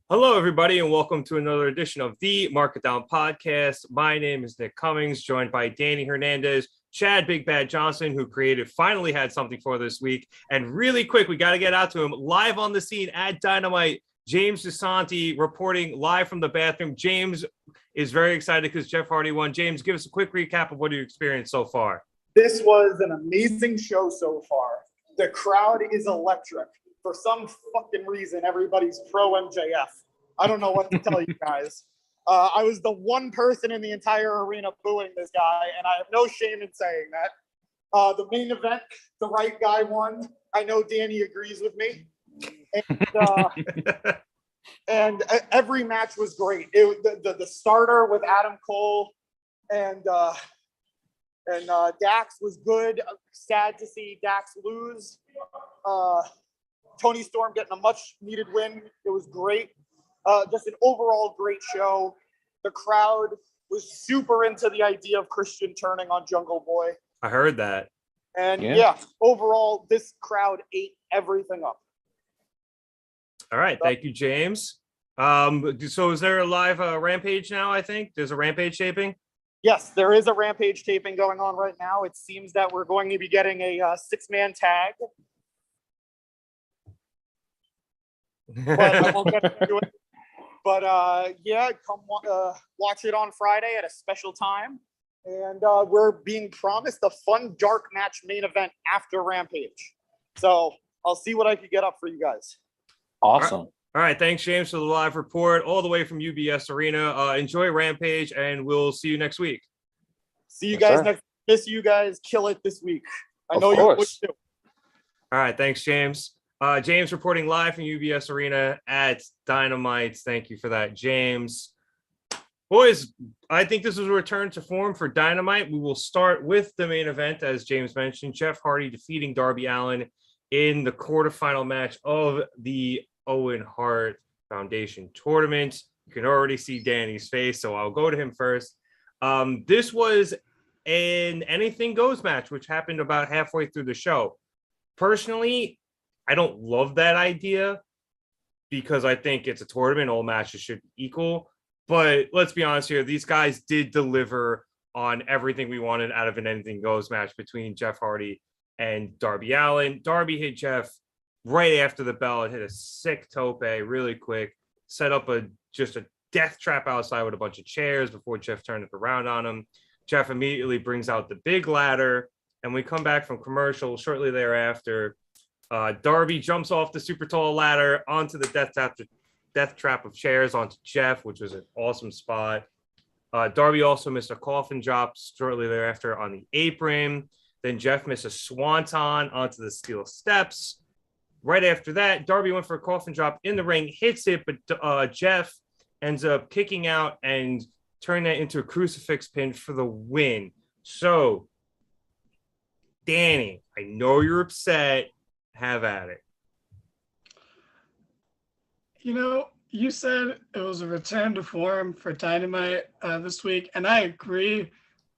Hello, everybody, and welcome to another edition of the Market Down Podcast. My name is Nick Cummings, joined by Danny Hernandez, Chad Big Bad Johnson, who finally had something for this week. And really quick, we got to get out to him live on the scene at Dynamite. James DeSanti reporting live from the bathroom. James is very excited because Jeff Hardy won. James, give us a quick recap of what you experienced so far. This was an amazing show so far. The crowd is electric. For some fucking reason, everybody's pro MJF. I don't know what to tell you guys. I was the one person in the entire arena booing this guy, and I have no shame in saying that. The main event, the right guy won. I know Danny agrees with me. And every match was great. The starter with Adam Cole and Dax was good. Sad to see Dax lose. Tony Storm getting a much needed win. It was great. Just an overall great show. The crowd was super into the idea of Christian turning on Jungle Boy. I heard that. And yeah, overall, this crowd ate everything up. All right. Thank you, James. So is there a live Rampage now, I think? There's a Rampage taping? Yes, there is a Rampage taping going on right now. It seems that we're going to be getting a six-man tag. But I won't get into it. But yeah, come watch it on Friday at a special time. And we're being promised a fun dark match main event after Rampage. So I'll see what I can get up for you guys. Awesome. All right. Thanks, James, for the live report all the way from UBS Arena. Enjoy Rampage, and we'll see you next week. See you guys next. Miss you guys. Kill it this week. I know you would too. All right. Thanks, James. James reporting live from UBS Arena at Dynamite. Thank you for that, James. Boys, I think this is a return to form for Dynamite. We will start with the main event, as James mentioned. Jeff Hardy defeating Darby Allin in the quarterfinal match of the Owen Hart Foundation tournament. You can already see Danny's face, so I'll go to him first. This was an anything goes match, which happened about halfway through the show. Personally, I don't love that idea because I think it's a tournament. All matches should be equal. But let's be honest here. These guys did deliver on everything we wanted out of an anything goes match between Jeff Hardy and Darby Allin. Darby hit Jeff right after the bell and hit a sick tope really quick. Set up just a death trap outside with a bunch of chairs before Jeff turned it around on him. Jeff immediately brings out the big ladder. And we come back from commercial shortly thereafter. Darby jumps off the super tall ladder onto the death trap of chairs onto Jeff, which was an awesome spot. Darby also missed a coffin drop shortly thereafter on the apron. Then Jeff missed a swanton onto the steel steps. Right after that, Darby went for a coffin drop in the ring, hits it, but Jeff ends up kicking out and turning that into a crucifix pin for the win. So, Danny, I know you're upset. Have at it. You know, you said it was a return to form for Dynamite this week, and I agree.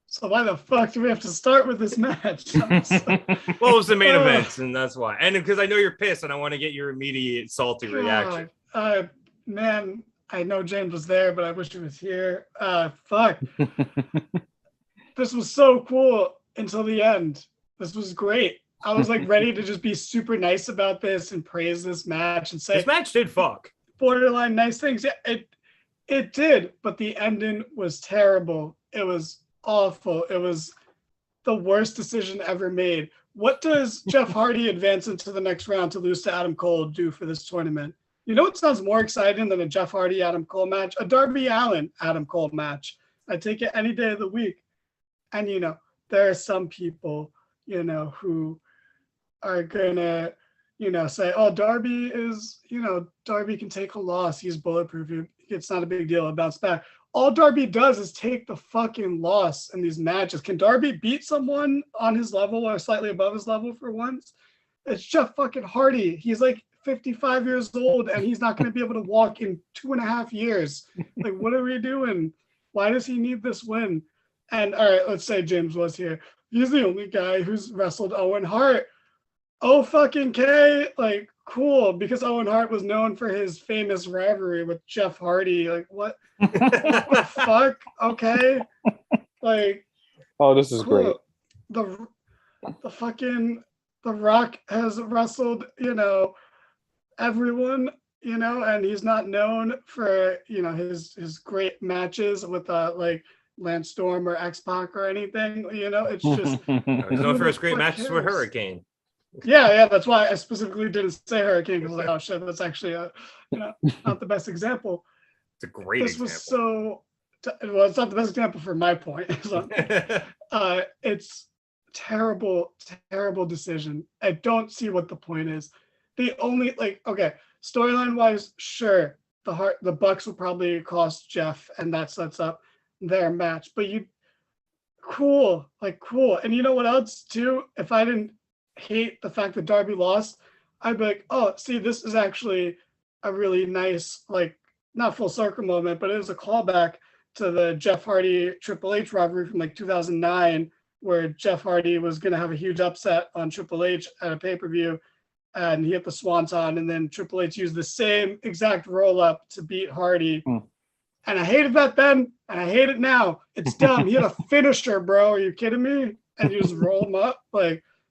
So why the fuck do we have to start with this match? Well, it was the main event, and that's why. And because I know you're pissed, and I want to get your immediate salty reaction. Man, I know James was there, but I wish he was here. Fuck. This was so cool until the end. This was great. I was like ready to just be super nice about this and praise this match and say this match did fuck. Borderline nice things. Yeah, it did, but the ending was terrible. It was awful. It was the worst decision ever made. What does Jeff Hardy advance into the next round to lose to Adam Cole do for this tournament? You know what sounds more exciting than a Jeff Hardy Adam Cole match? A Darby Allin Adam Cole match. I take it any day of the week. And you know, there are some people, you know, who are gonna, you know, say, oh, Darby is, you know, Darby can take a loss. He's bulletproof. It's not a big deal. He'll bounce back. All Darby does is take the fucking loss in these matches. Can Darby beat someone on his level or slightly above his level for once? It's Jeff fucking Hardy. He's like 55 years old and he's not going to be able to walk in 2.5 years. Like, what are we doing? Why does he need this win? And all right, let's say James was here. He's the only guy who's wrestled Owen Hart. Oh, fucking K. Like, cool, because Owen Hart was known for his famous rivalry with Jeff Hardy. Like, what the fuck? Okay. Like, Oh, this is great. The fucking The Rock has wrestled, everyone, and he's not known for, his great matches with like Lance Storm or X-Pac or anything. It's just He's known for his great fuck matches with cares? Hurricane. Yeah, that's why I specifically didn't say Hurricane, because I was like, oh shit, that's actually not the best example. It's a great This example. was well, it's not the best example for my point. So, it's terrible decision. I don't see what the point is. The only storyline wise, sure, the Bucks will probably cost Jeff, and that sets up their match. But cool. And you know what else too? If I didn't hate the fact that Darby lost, I'd be like, oh, see, this is actually a really nice, not full circle moment, but it was a callback to the Jeff Hardy Triple H rivalry from 2009, where Jeff Hardy was going to have a huge upset on Triple H at a pay-per-view, and he hit the swanton, and then Triple H used the same exact roll-up to beat Hardy. And I hated that then, and I hate it now. It's dumb. He had a finisher, bro. Are you kidding me? And you just roll him up.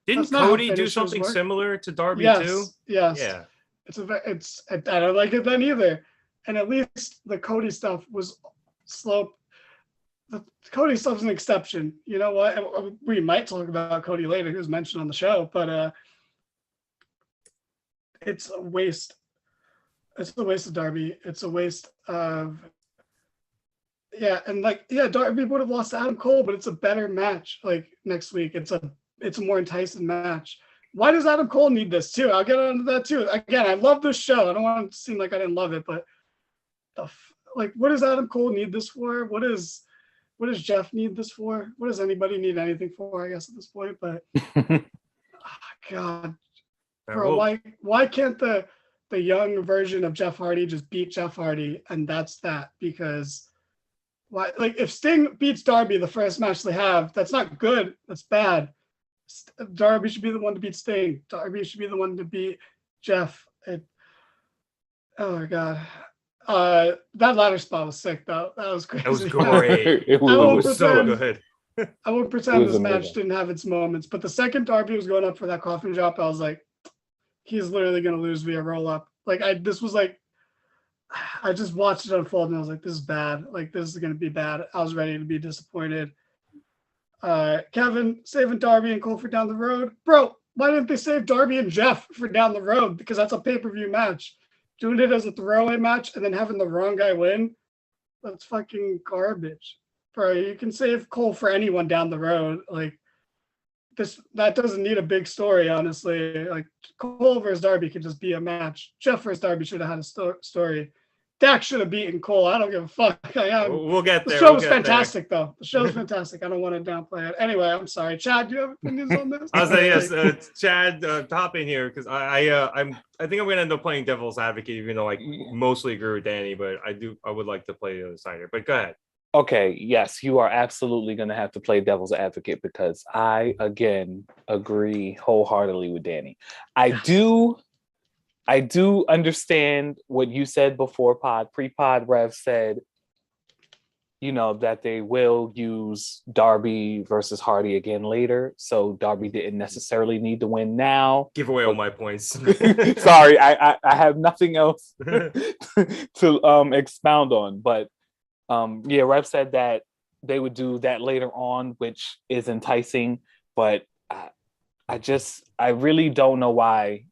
Didn't Cody do something similar to Darby too? Yes. Yeah. I don't like it then either. And at least the Cody stuff was slow. The Cody stuff's an exception. You know what? We might talk about Cody later, who's mentioned on the show, but it's a waste. It's a waste of Darby. It's a waste of Darby would have lost to Adam Cole, but it's a better match. Next week, it's a more enticing match. Why does Adam Cole need this too? I'll get onto that too. Again, I love this show. I don't want it to seem like I didn't love it, but what does Adam Cole need this for? What does Jeff need this for? What does anybody need anything for? I guess at this point, but God, bro, why can't the young version of Jeff Hardy just beat Jeff Hardy, and that's that? Because why? If Sting beats Darby the first match they have, that's not good. That's bad. Darby should be the one to beat Sting. Darby should be the one to beat Jeff. Oh my God. That ladder spot was sick though. That was crazy. That was great. It was so good. I won't pretend this match didn't have its moments, but the second Darby was going up for that coffin drop, I was like, he's literally going to lose via roll up. I just watched it unfold and I was like, this is bad. This is going to be bad. I was ready to be disappointed. Kevin saving Darby and Cole for down the road. Bro, why didn't they save Darby and Jeff for down the road? Because that's a pay-per-view match. Doing it as a throwaway match and then having the wrong guy win, that's fucking garbage. Bro, you can save Cole for anyone down the road. That doesn't need a big story, honestly. Cole versus Darby could just be a match. Jeff versus Darby should have had a story. Dak should have beaten Cole. I don't give a fuck. We'll get there. The show was fantastic, though. The show was fantastic. I don't want to downplay it. Anyway, I'm sorry. Chad, do you have opinions on this? I was like, yes, Chad, hop in here because I think I'm gonna end up playing devil's advocate, even though I mostly agree with Danny, but I would like to play the other side here. But go ahead. Okay, yes, you are absolutely going to have to play devil's advocate because I, again, agree wholeheartedly with Danny. I do understand what you said before pre-pod. Rev said, that they will use Darby versus Hardy again later. So Darby didn't necessarily need to win now. Give away all my points. Sorry, I have nothing else to expound on, but Rev said that they would do that later on, which is enticing, but I really don't know why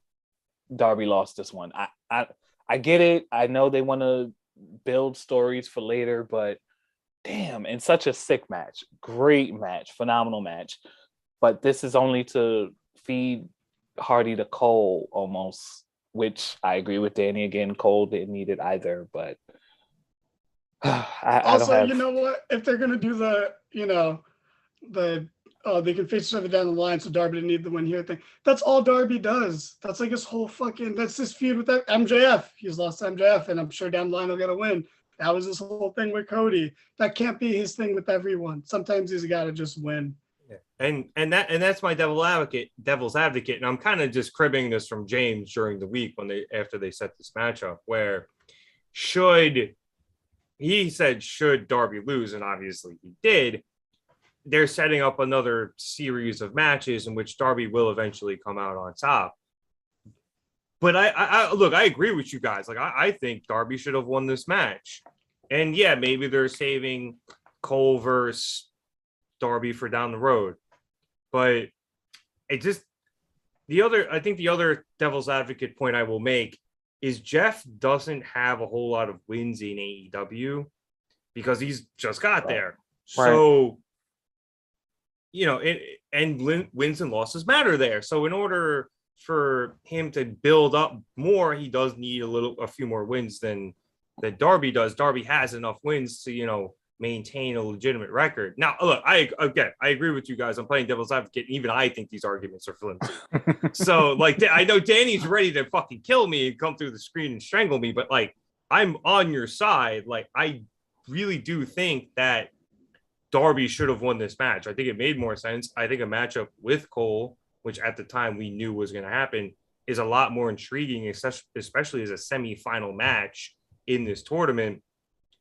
Darby lost this one. I get it. I know they want to build stories for later, but damn, in such a sick match, great match, phenomenal match. But this is only to feed Hardy to Cole almost, which I agree with Danny again. Cole didn't need it either, but you know what? If they're gonna do they can face each other down the line, so Darby didn't need the win here thing. That's all Darby does. That's his whole that's his feud with that MJF. He's lost to MJF, and I'm sure down the line he'll get a win. That was his whole thing with Cody. That can't be his thing with everyone. Sometimes he's got to just win. Yeah. And that's my devil's advocate, and I'm kind of just cribbing this from James during the week after they set this matchup, where should Darby lose, and obviously he did. They're setting up another series of matches in which Darby will eventually come out on top. But I agree with you guys. Like I think Darby should have won this match, and yeah, maybe they're saving Cole versus Darby for down the road. But I think the other devil's advocate point I will make is Jeff doesn't have a whole lot of wins in AEW because he's just got there. Right. So, wins and losses matter there. So in order for him to build up more, he does need a few more wins than Darby does. Darby has enough wins to, maintain a legitimate record. Now, look, I agree with you guys. I'm playing devil's advocate. And even I think these arguments are flimsy. So, like, I know Danny's ready to fucking kill me and come through the screen and strangle me, but like, I'm on your side. Like, I really do think that Darby should have won this match. I think it made more sense. I think a matchup with Cole, which at the time we knew was going to happen, is a lot more intriguing, especially as a semi-final match in this tournament.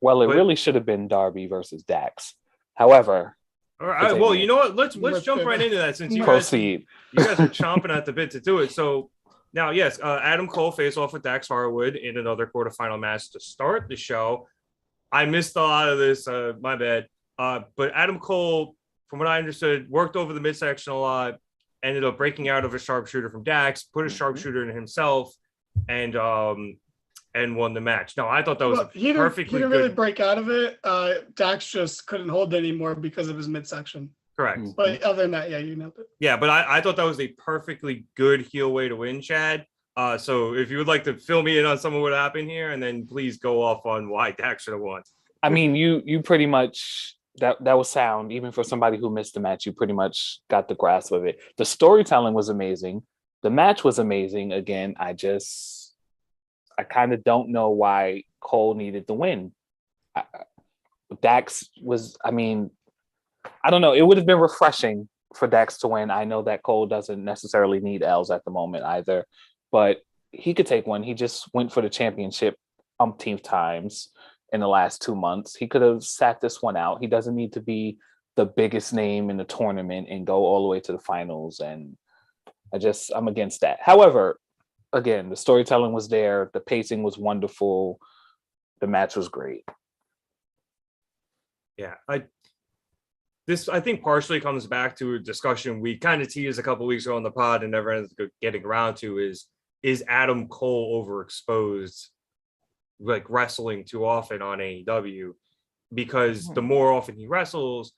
Well, it really should have been Darby versus Dax. However, all right. Well, you know what? Let's jump right into that since you guys are chomping at the bit to do it. So now, yes, Adam Cole faced off with Dax Harwood in another quarterfinal match to start the show. I missed a lot of this. My bad. But Adam Cole, from what I understood, worked over the midsection a lot. Ended up breaking out of a sharpshooter from Dax, put a sharpshooter in himself, and won the match. No, I thought that was he didn't really break out of it. Dax just couldn't hold it anymore because of his midsection. Correct. But other than that, yeah, you nailed it. Yeah, but I thought that was a perfectly good heel way to win, Chad. So if you would like to fill me in on some of what happened here, and then please go off on why Dax should have won. I mean, you pretty much that was sound. Even for somebody who missed the match, you pretty much got the grasp of it. The storytelling was amazing. The match was amazing. Again, I kind of don't know why Cole needed the win. Dax was, I don't know. It would have been refreshing for Dax to win. I know that Cole doesn't necessarily need L's at the moment either, but he could take one. He just went for the championship umpteenth times in the last 2 months. He could have sat this one out. He doesn't need to be the biggest name in the tournament and go all the way to the finals. And I'm against that. However, again, the storytelling was there. The pacing was wonderful. The match was great. Yeah, I think partially comes back to a discussion we kind of teased a couple of weeks ago on the pod and never ended up getting around to is Adam Cole overexposed, like wrestling too often on AEW? Because the more often he wrestles,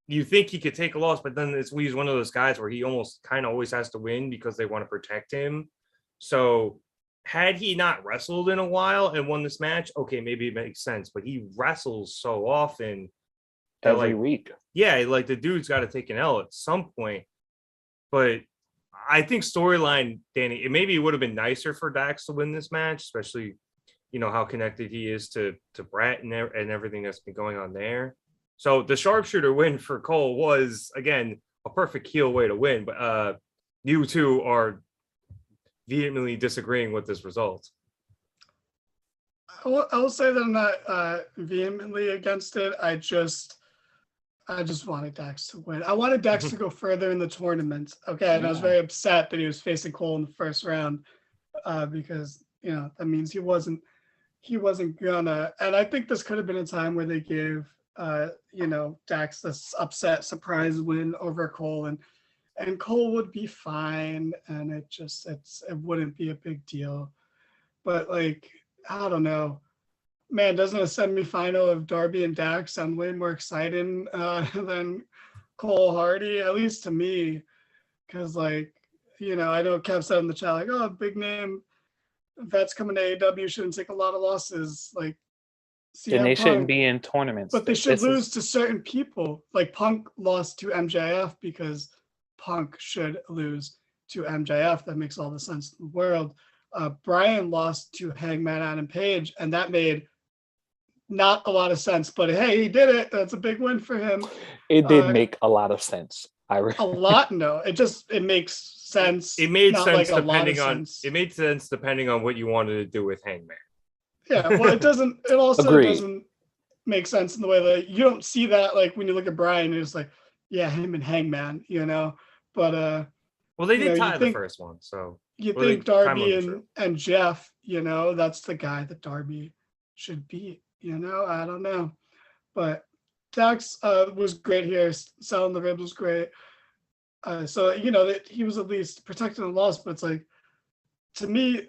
you think he could take a loss, but then he's one of those guys where he almost kind of always has to win because they want to protect him. So had he not wrestled in a while and won this match, okay, maybe it makes sense. But he wrestles so often every week. Yeah, like the dude's got to take an L at some point. But I think storyline, Danny, maybe it would have been nicer for Dax to win this match, especially, how connected he is to Brett and everything that's been going on there. So the sharpshooter win for Cole was, again, a perfect heel way to win. But you two are vehemently disagreeing with this result. I will say that I'm not vehemently against it. I just wanted Dax to win. I wanted Dax to go further in the tournament. Okay, and I was very upset that he was facing Cole in the first round because that means he wasn't gonna. And I think this could have been a time where they gave Dax this upset surprise win over Cole, and Cole would be fine, and it wouldn't be a big deal. But like, I don't know, man, doesn't a semifinal of Darby and Dax sound way more exciting than Cole Hardy, at least to me? Because I know Kev said in the chat, like, oh, big name vets coming to AEW shouldn't take a lot of losses. Like, and they shouldn't be in tournaments. But they should lose to certain people. Like Punk lost to MJF because Punk should lose to MJF. That makes all the sense in the world. Brian lost to Hangman Adam Page, and that made not a lot of sense. But hey, he did it. That's a big win for him. It did make a lot of sense. A lot, no. It makes sense. It made not sense like a lot of depending on sense. it made sense depending on what you wanted to do with Hangman. Yeah, well, it doesn't. It also Agreed. doesn't make sense in the way that you don't see that like when you look at Brian. It's like, yeah, him and Hangman, But Well, they you did know, tie the first one, so you well, they think Darby time limit and Jeff, that's the guy that Darby should beat. I don't know, but Dax was great here. Selling the ribs was great. So that he was at least protecting the loss, but it's like, to me,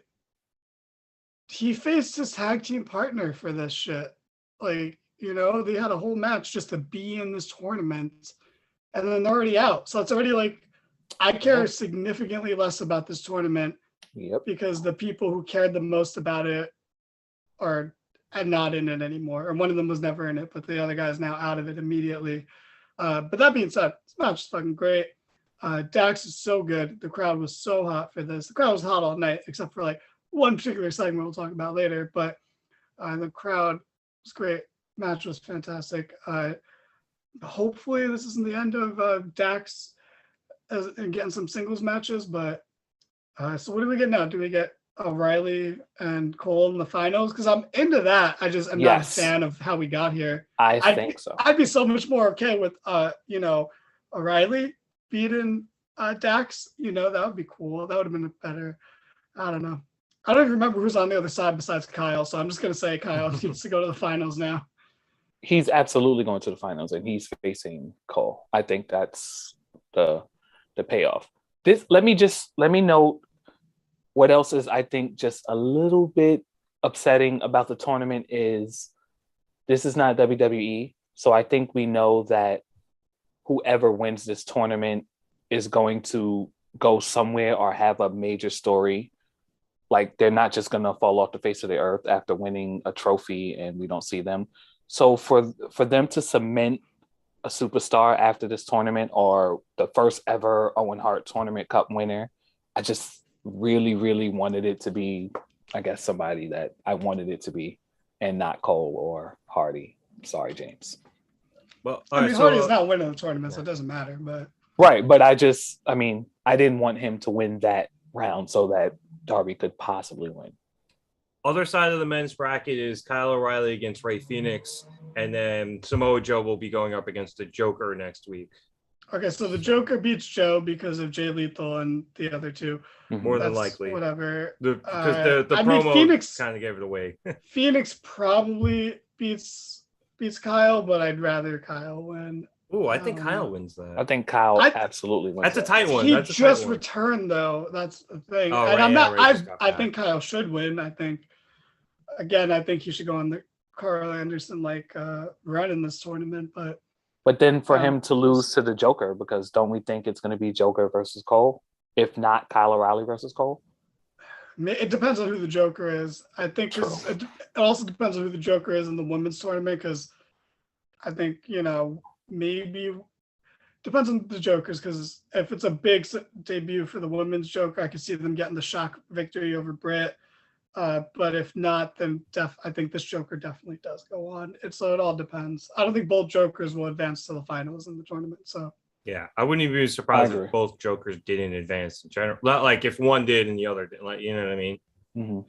he faced his tag team partner for this shit. Like, they had a whole match just to be in this tournament, and then they're already out. So it's already like, I care significantly less about this tournament because the people who cared the most about it are not in it anymore. Or one of them was never in it, but the other guy is now out of it immediately. But that being said, this match is fucking great. Dax is so good. The crowd was so hot for this. The crowd was hot all night, except for like one particular segment we'll talk about later. But the crowd was great. Match was fantastic. Hopefully this isn't the end of Dax and getting some singles matches. But so what do we get now? Do we get O'Reilly and Cole in the finals? Because I'm into that. I just am not a fan of how we got here. I think so. I'd be so much more okay with O'Reilly beating Dax. That would be cool. That would have been better. I don't know. I don't even remember who's on the other side besides Kyle, so I'm just gonna say Kyle needs to go to the finals now. He's absolutely going to the finals, and he's facing Cole. I think that's the payoff. Let me note what else is, I think, just a little bit upsetting about the tournament is this is not WWE. So I think we know that whoever wins this tournament is going to go somewhere or have a major story. Like, they're not just going to fall off the face of the earth after winning a trophy and we don't see them. So for them to cement a superstar after this tournament, or the first ever Owen Hart Tournament Cup winner, I just really, really wanted it to be, I guess, somebody that I wanted it to be, and not Cole or Hardy. Sorry, James. Well, Hardy's not winning the tournament, so it doesn't matter. But right, but I didn't want him to win that round so that Darby could possibly win. Other side of the men's bracket is Kyle O'Reilly against Ray Phoenix, and then Samoa Joe will be going up against the Joker next week. Okay, so the Joker beats Joe because of Jay Lethal and the other two. More than likely. Whatever. Because the promo Phoenix kind of gave it away. Phoenix probably beats Kyle, but I'd rather Kyle win. Oh, I think Kyle wins that. I think Kyle absolutely wins. That's a tight one. He just returned, though. That's the thing. Oh, and right, I think Kyle should win. I think he should go on the Carl Anderson run in this tournament. But then for him to lose to the Joker, because don't we think it's going to be Joker versus Cole? If not Kyle O'Reilly versus Cole? It depends on who the Joker is. I think it also depends on who the Joker is in the women's tournament, because I think, maybe depends on the Jokers, because if it's a big debut for the women's Joker, I could see them getting the shock victory over Britt. But if not, then I think this Joker definitely does go on. So it all depends. I don't think both Jokers will advance to the finals in the tournament. So yeah, I wouldn't even be surprised if both Jokers didn't advance in general. Not like if one did and the other didn't. Like, you know what I mean? Mm-hmm.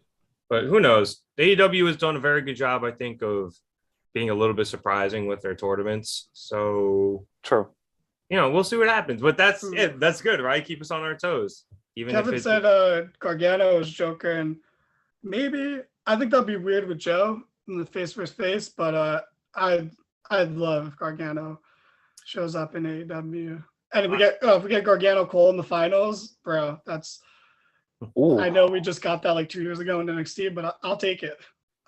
But who knows? AEW has done a very good job, I think, of being a little bit surprising with their tournaments. So true. We'll see what happens. But that's it. That's good, right? Keep us on our toes. Even Kevin if said Gargano is Joker, and maybe I think that'd be weird with Joe in the face versus face, but I'd love if Gargano shows up in AEW. And if we get Gargano Cole in the finals, bro, that's Ooh. I know we just got that like 2 years ago in NXT, but I'll take it.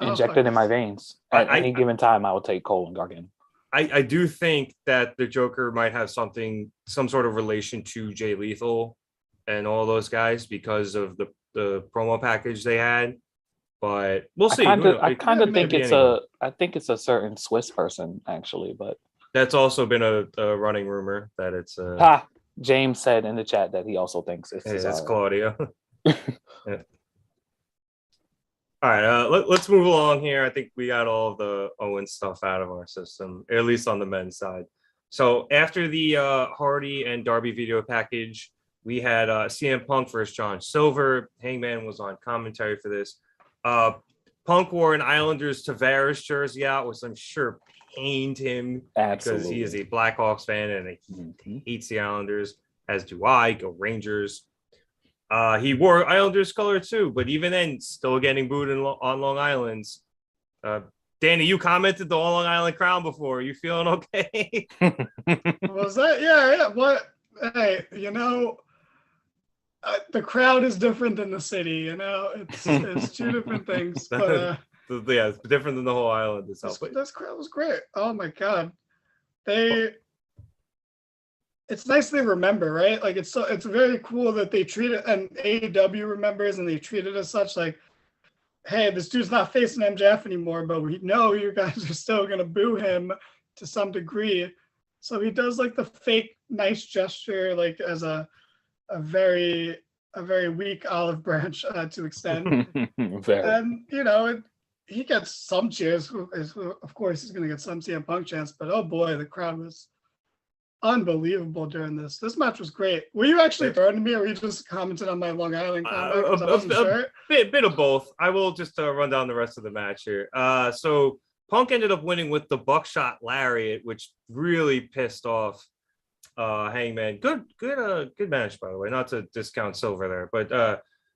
Injected in my veins. At any given time, I will take Cole and Gargano. I do think that the Joker might have some sort of relation to Jay Lethal and all those guys because of the promo package they had. But we'll see. I kind of think it's a certain Swiss person, actually, but that's also been a running rumor that it's James said in the chat that he also thinks it's Claudio. Yeah. All right, let's move along here. I think we got all of the Owen stuff out of our system, at least on the men's side. So after the Hardy and Darby video package, we had CM Punk versus John Silver. Hangman was on commentary for this. Punk wore an Islanders Tavares jersey out, which I'm sure pained him because he is a Blackhawks fan and he hates the Islanders, as do I. Go Rangers. He wore Islanders color too, but even then, still getting booed on Long Island. Danny, you commented the Long Island Crown before. Are you feeling okay? Was that? Yeah. What? Hey, the crowd is different than the city. It's two different things. But yeah, it's different than the whole island itself. This crowd was great. Oh my god, it's nice they remember, right? Like it's very cool that they treat it, and AEW remembers, and they treat it as such. Like, hey, this dude's not facing MJF anymore, but we know you guys are still gonna boo him to some degree. So he does like the fake nice gesture, like as a very weak olive branch to extend. And he gets some cheers. Of course, he's gonna get some CM Punk chance, but oh boy, the crowd was unbelievable during this. This match was great. Were you actually throwing to me, or were you just commenting on my Long Island comment? A bit of both. I will just run down the rest of the match here. So Punk ended up winning with the buckshot lariat, which really pissed off Hangman. Good match, by the way. Not to discount Silver there, but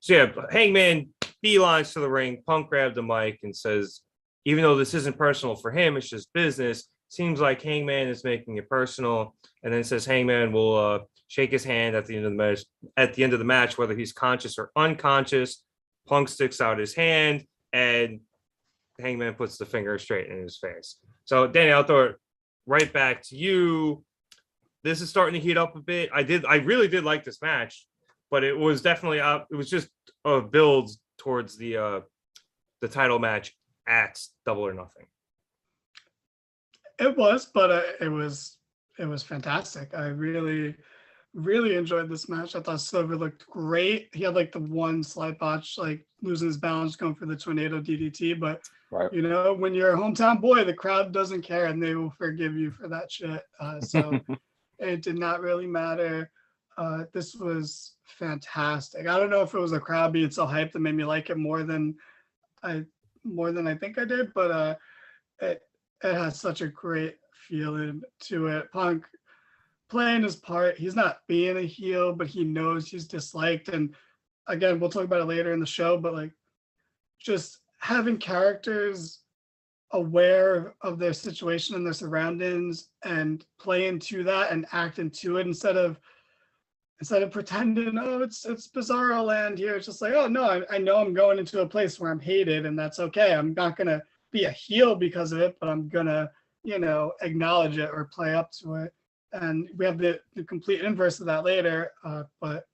so yeah, Hangman beelines to the ring. Punk grabbed the mic and says, even though this isn't personal for him, it's just business. Seems like Hangman is making it personal, and then says Hangman will shake his hand at the end of the match. At the end of the match, whether he's conscious or unconscious, Punk sticks out his hand, and Hangman puts the finger straight in his face. So, Danny, I'll throw it right back to you. This is starting to heat up a bit. I really did like this match, but it was definitely it was just a build towards the title match at Double or Nothing. It was, but it was fantastic. I really enjoyed this match. I thought Silver looked great. He had like the one slight botch, like losing his balance going for the tornado DDT. But right. When you're a hometown boy, the crowd doesn't care, and they will forgive you for that shit. So it did not really matter. This was fantastic. I don't know if it was the crowd being so hyped that made me like it more than I think I did, but it has such a great feeling to it. Punk playing his part. He's not being a heel, but he knows he's disliked. And again, we'll talk about it later in the show, but like just having characters aware of their situation and their surroundings and playing to that and acting to it instead of pretending, oh, it's Bizarro land here. It's just like, oh no, I know I'm going into a place where I'm hated, and that's okay. I'm not gonna be a heel because of it, but I'm gonna, acknowledge it or play up to it. And we have the complete inverse of that later. But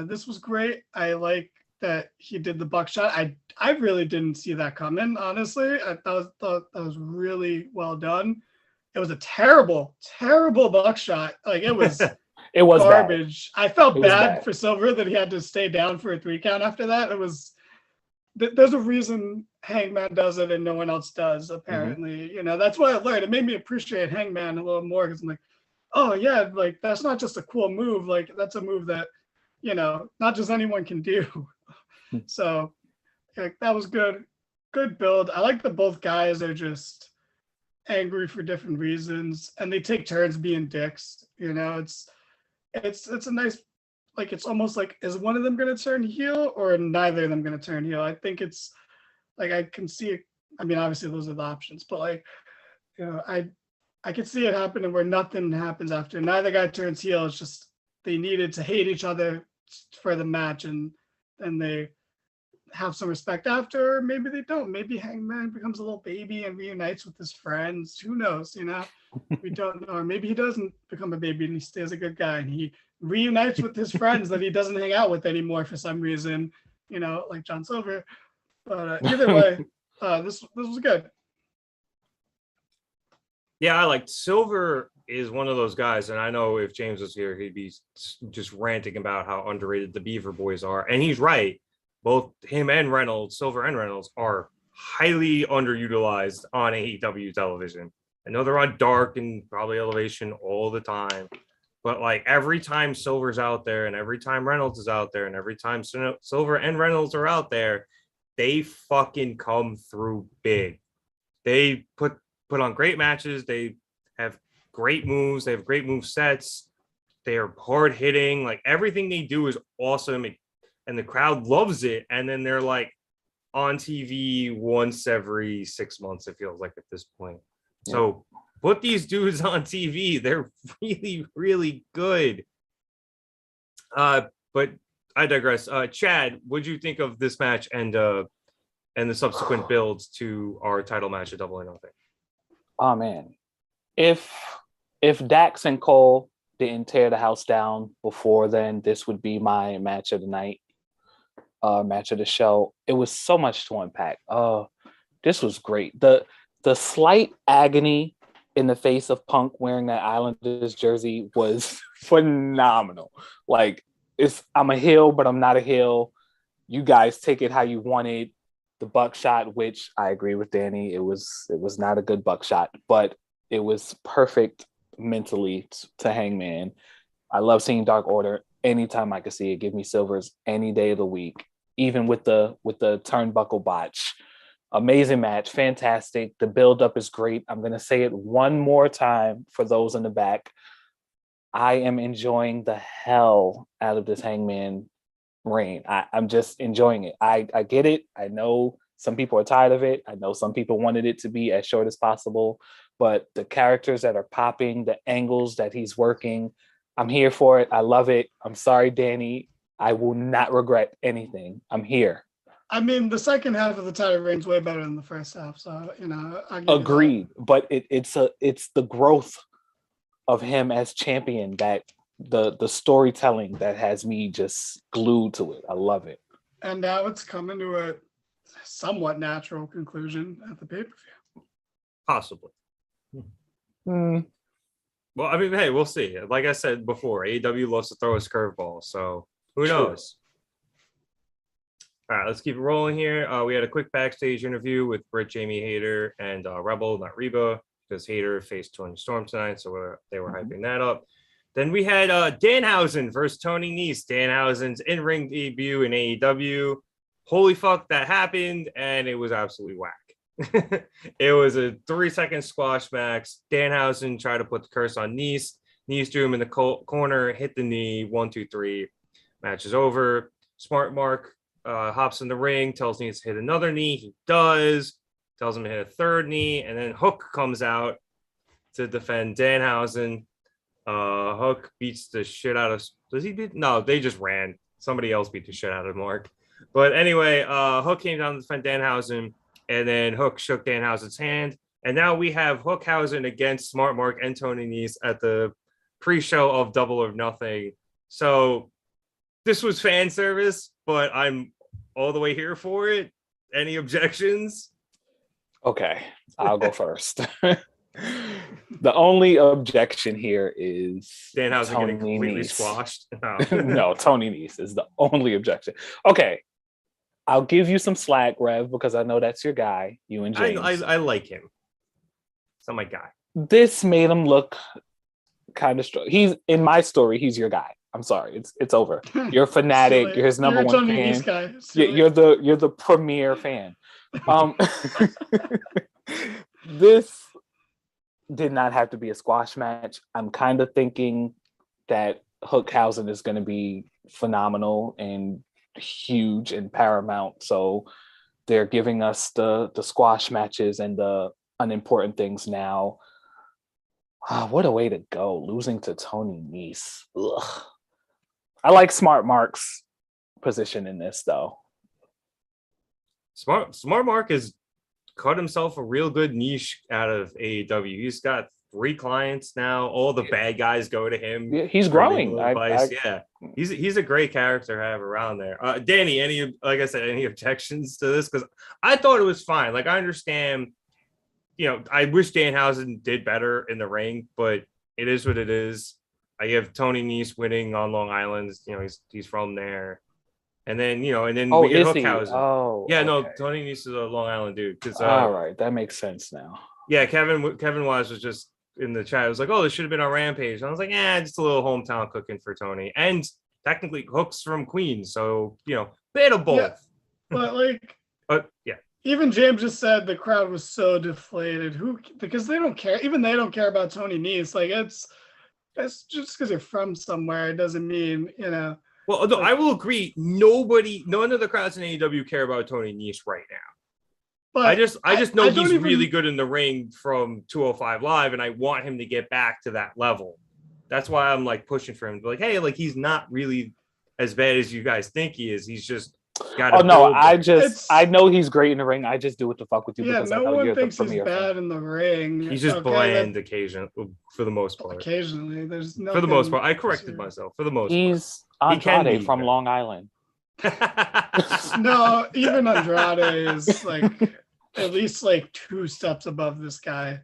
this was great. I like that he did the buckshot. I really didn't see that coming, honestly. I thought that was really well done. It was a terrible buckshot. Like it was it was garbage. Bad. I felt bad for Silver that he had to stay down for a 3 count after that. It was there's a reason Hangman does it and no one else does, apparently. Mm-hmm. That's what I learned. It made me appreciate Hangman a little more, because I'm like, oh yeah, like that's not just a cool move, like that's a move that not just anyone can do. So that was good build. I like that both guys are just angry for different reasons, and they take turns being dicks. It's a nice, like, it's almost like, is one of them going to turn heel or neither of them going to turn heel? I think it's like, I can see it. I mean, obviously those are the options, but like, I could see it happening where nothing happens after neither guy turns heel. It's just they needed to hate each other for the match, and they have some respect after. Or maybe they don't. Maybe Hangman becomes a little baby and reunites with his friends. Who knows? We don't know. Or maybe he doesn't become a baby and he stays a good guy and he reunites with his friends that he doesn't hang out with anymore for some reason. Like John Silver. But either way, this was good. Yeah, I like Silver is one of those guys, and I know if James was here, he'd be just ranting about how underrated the Beaver Boys are, and he's right. Both him and Reynolds, Silver and Reynolds, are highly underutilized on AEW television. I know they're on Dark and probably Elevation all the time, but like every time Silver's out there, and every time Reynolds is out there, and every time Silver and Reynolds are out there, they fucking come through big. They put on great matches. They have great moves. They have great move sets. They are hard hitting. Like everything they do is awesome, and the crowd loves it. And then they're like on TV once every 6 months. It feels like at this point. Yeah. So put these dudes on TV. They're really, really good. But I digress. Chad, what'd you think of this match and the subsequent builds to our title match at Double or Nothing? Oh man, if Dax and Cole didn't tear the house down before then, this would be my match of the night, match of the show. It was so much to unpack. This was great. The slight agony in the face of Punk wearing that Islanders jersey was phenomenal. Like, I'm a heel, but I'm not a heel. You guys take it how you want it. The buckshot, which I agree with Danny, it was not a good buckshot, but it was perfect mentally to Hangman. I love seeing Dark Order anytime I can see it. Give me Silvers any day of the week, even with the turnbuckle botch. Amazing match, fantastic. The build-up is great. I'm going to say it one more time for those in the back. I am enjoying the hell out of this Hangman reign. I'm just enjoying it. I get it. I know some people are tired of it. I know some people wanted it to be as short as possible, but the characters that are popping, the angles that he's working, I'm here for it. I love it. I'm sorry, Danny. I will not regret anything. I'm here. I mean, the second half of the title reign's way better than the first half. So, I agreed. But it's the growth of him as champion, that the storytelling that has me just glued to it. I love it. And now it's coming to a somewhat natural conclusion at the pay-per-view. Possibly. Well, I mean, hey, we'll see. Like I said before, AEW loves to throw us curveball, so who knows? All right, let's keep it rolling here. We had a quick backstage interview with Britt, Jamie Hayter, and Rebel, not Reba, because Hayter faced Tony Storm tonight, so they were hyping that up. Then we had Danhausen versus Tony Nese. Danhausen's in-ring debut in AEW. Holy fuck, that happened, and it was absolutely whack. It was a 3-second squash match. Danhausen tried to put the curse on Nese. Nese drew him in the corner, hit the knee, 1, 2, 3. Match is over. Smart Mark hops in the ring, tells Nese to hit another knee. He does. Tells him to hit a third knee, and then Hook comes out to defend Danhausen. Hook beats the shit out of... Does he beat? No, they just ran. Somebody else beat the shit out of Mark. But anyway, Hook came down to defend Danhausen, and then Hook shook Danhausen's hand. And now we have Hookhausen against Smart Mark and Tony Nese at the pre-show of Double or Nothing. So this was fan service, but I'm all the way here for it. Any objections? Okay, I'll go first. The only objection here is Danhausen getting completely squashed. No, Tony Nese is the only objection. Okay, I'll give you some slack, Rev, because I know that's your guy. You and James. I like him. It's not my guy. This made him look kind of strong. He's in my story. He's your guy. I'm sorry. It's over. You're a fanatic. You're his number one fan. You're the premier fan. This did not have to be a squash match. I'm kind of thinking that Hookhausen is going to be phenomenal and huge and paramount. So they're giving us the squash matches and the unimportant things now. What a way to go, losing to Tony Nese. Ugh. I like Smart Mark's position in this, though. Smart Mark has cut himself a real good niche out of AEW. He's got 3 clients now. All the bad guys go to him. Yeah, he's growing. Yeah, he's a great character to have around there. Danny, like I said, any objections to this? Because I thought it was fine. Like, I understand. I wish Danhausen did better in the ring, but it is what it is. I have Tony Nese winning on Long Island. He's from there. And then, we get Hookhausen. Oh, yeah, okay. No, Tony Nese is a Long Island dude. All right, that makes sense now. Yeah, Kevin Wise was just in the chat. It was like, oh, this should have been on Rampage. And I was like, just a little hometown cooking for Tony. And technically Hook's from Queens, so bit of both. Yeah, but like, yeah. Even James just said the crowd was so deflated. Because they don't care. Even they don't care about Tony Nese. Like it's just because you're from somewhere, it doesn't mean Well, no, I will agree. None of the crowds in AEW care about Tony Nese right now. But I just know he's really good in the ring from 205 Live, and I want him to get back to that level. That's why I'm like pushing for him to be like, hey, like he's not really as bad as you guys think he is. He's just got. Oh no, I know he's great in the ring. I just do it to fuck with you. Yeah, because no one thinks he's bad in the ring. He's just bland occasionally, for the most part. Occasionally, there's no. For the most part, I corrected myself. For the most part, he's Andrade from Long Island. No, even Andrade is like at least like 2 steps above this guy.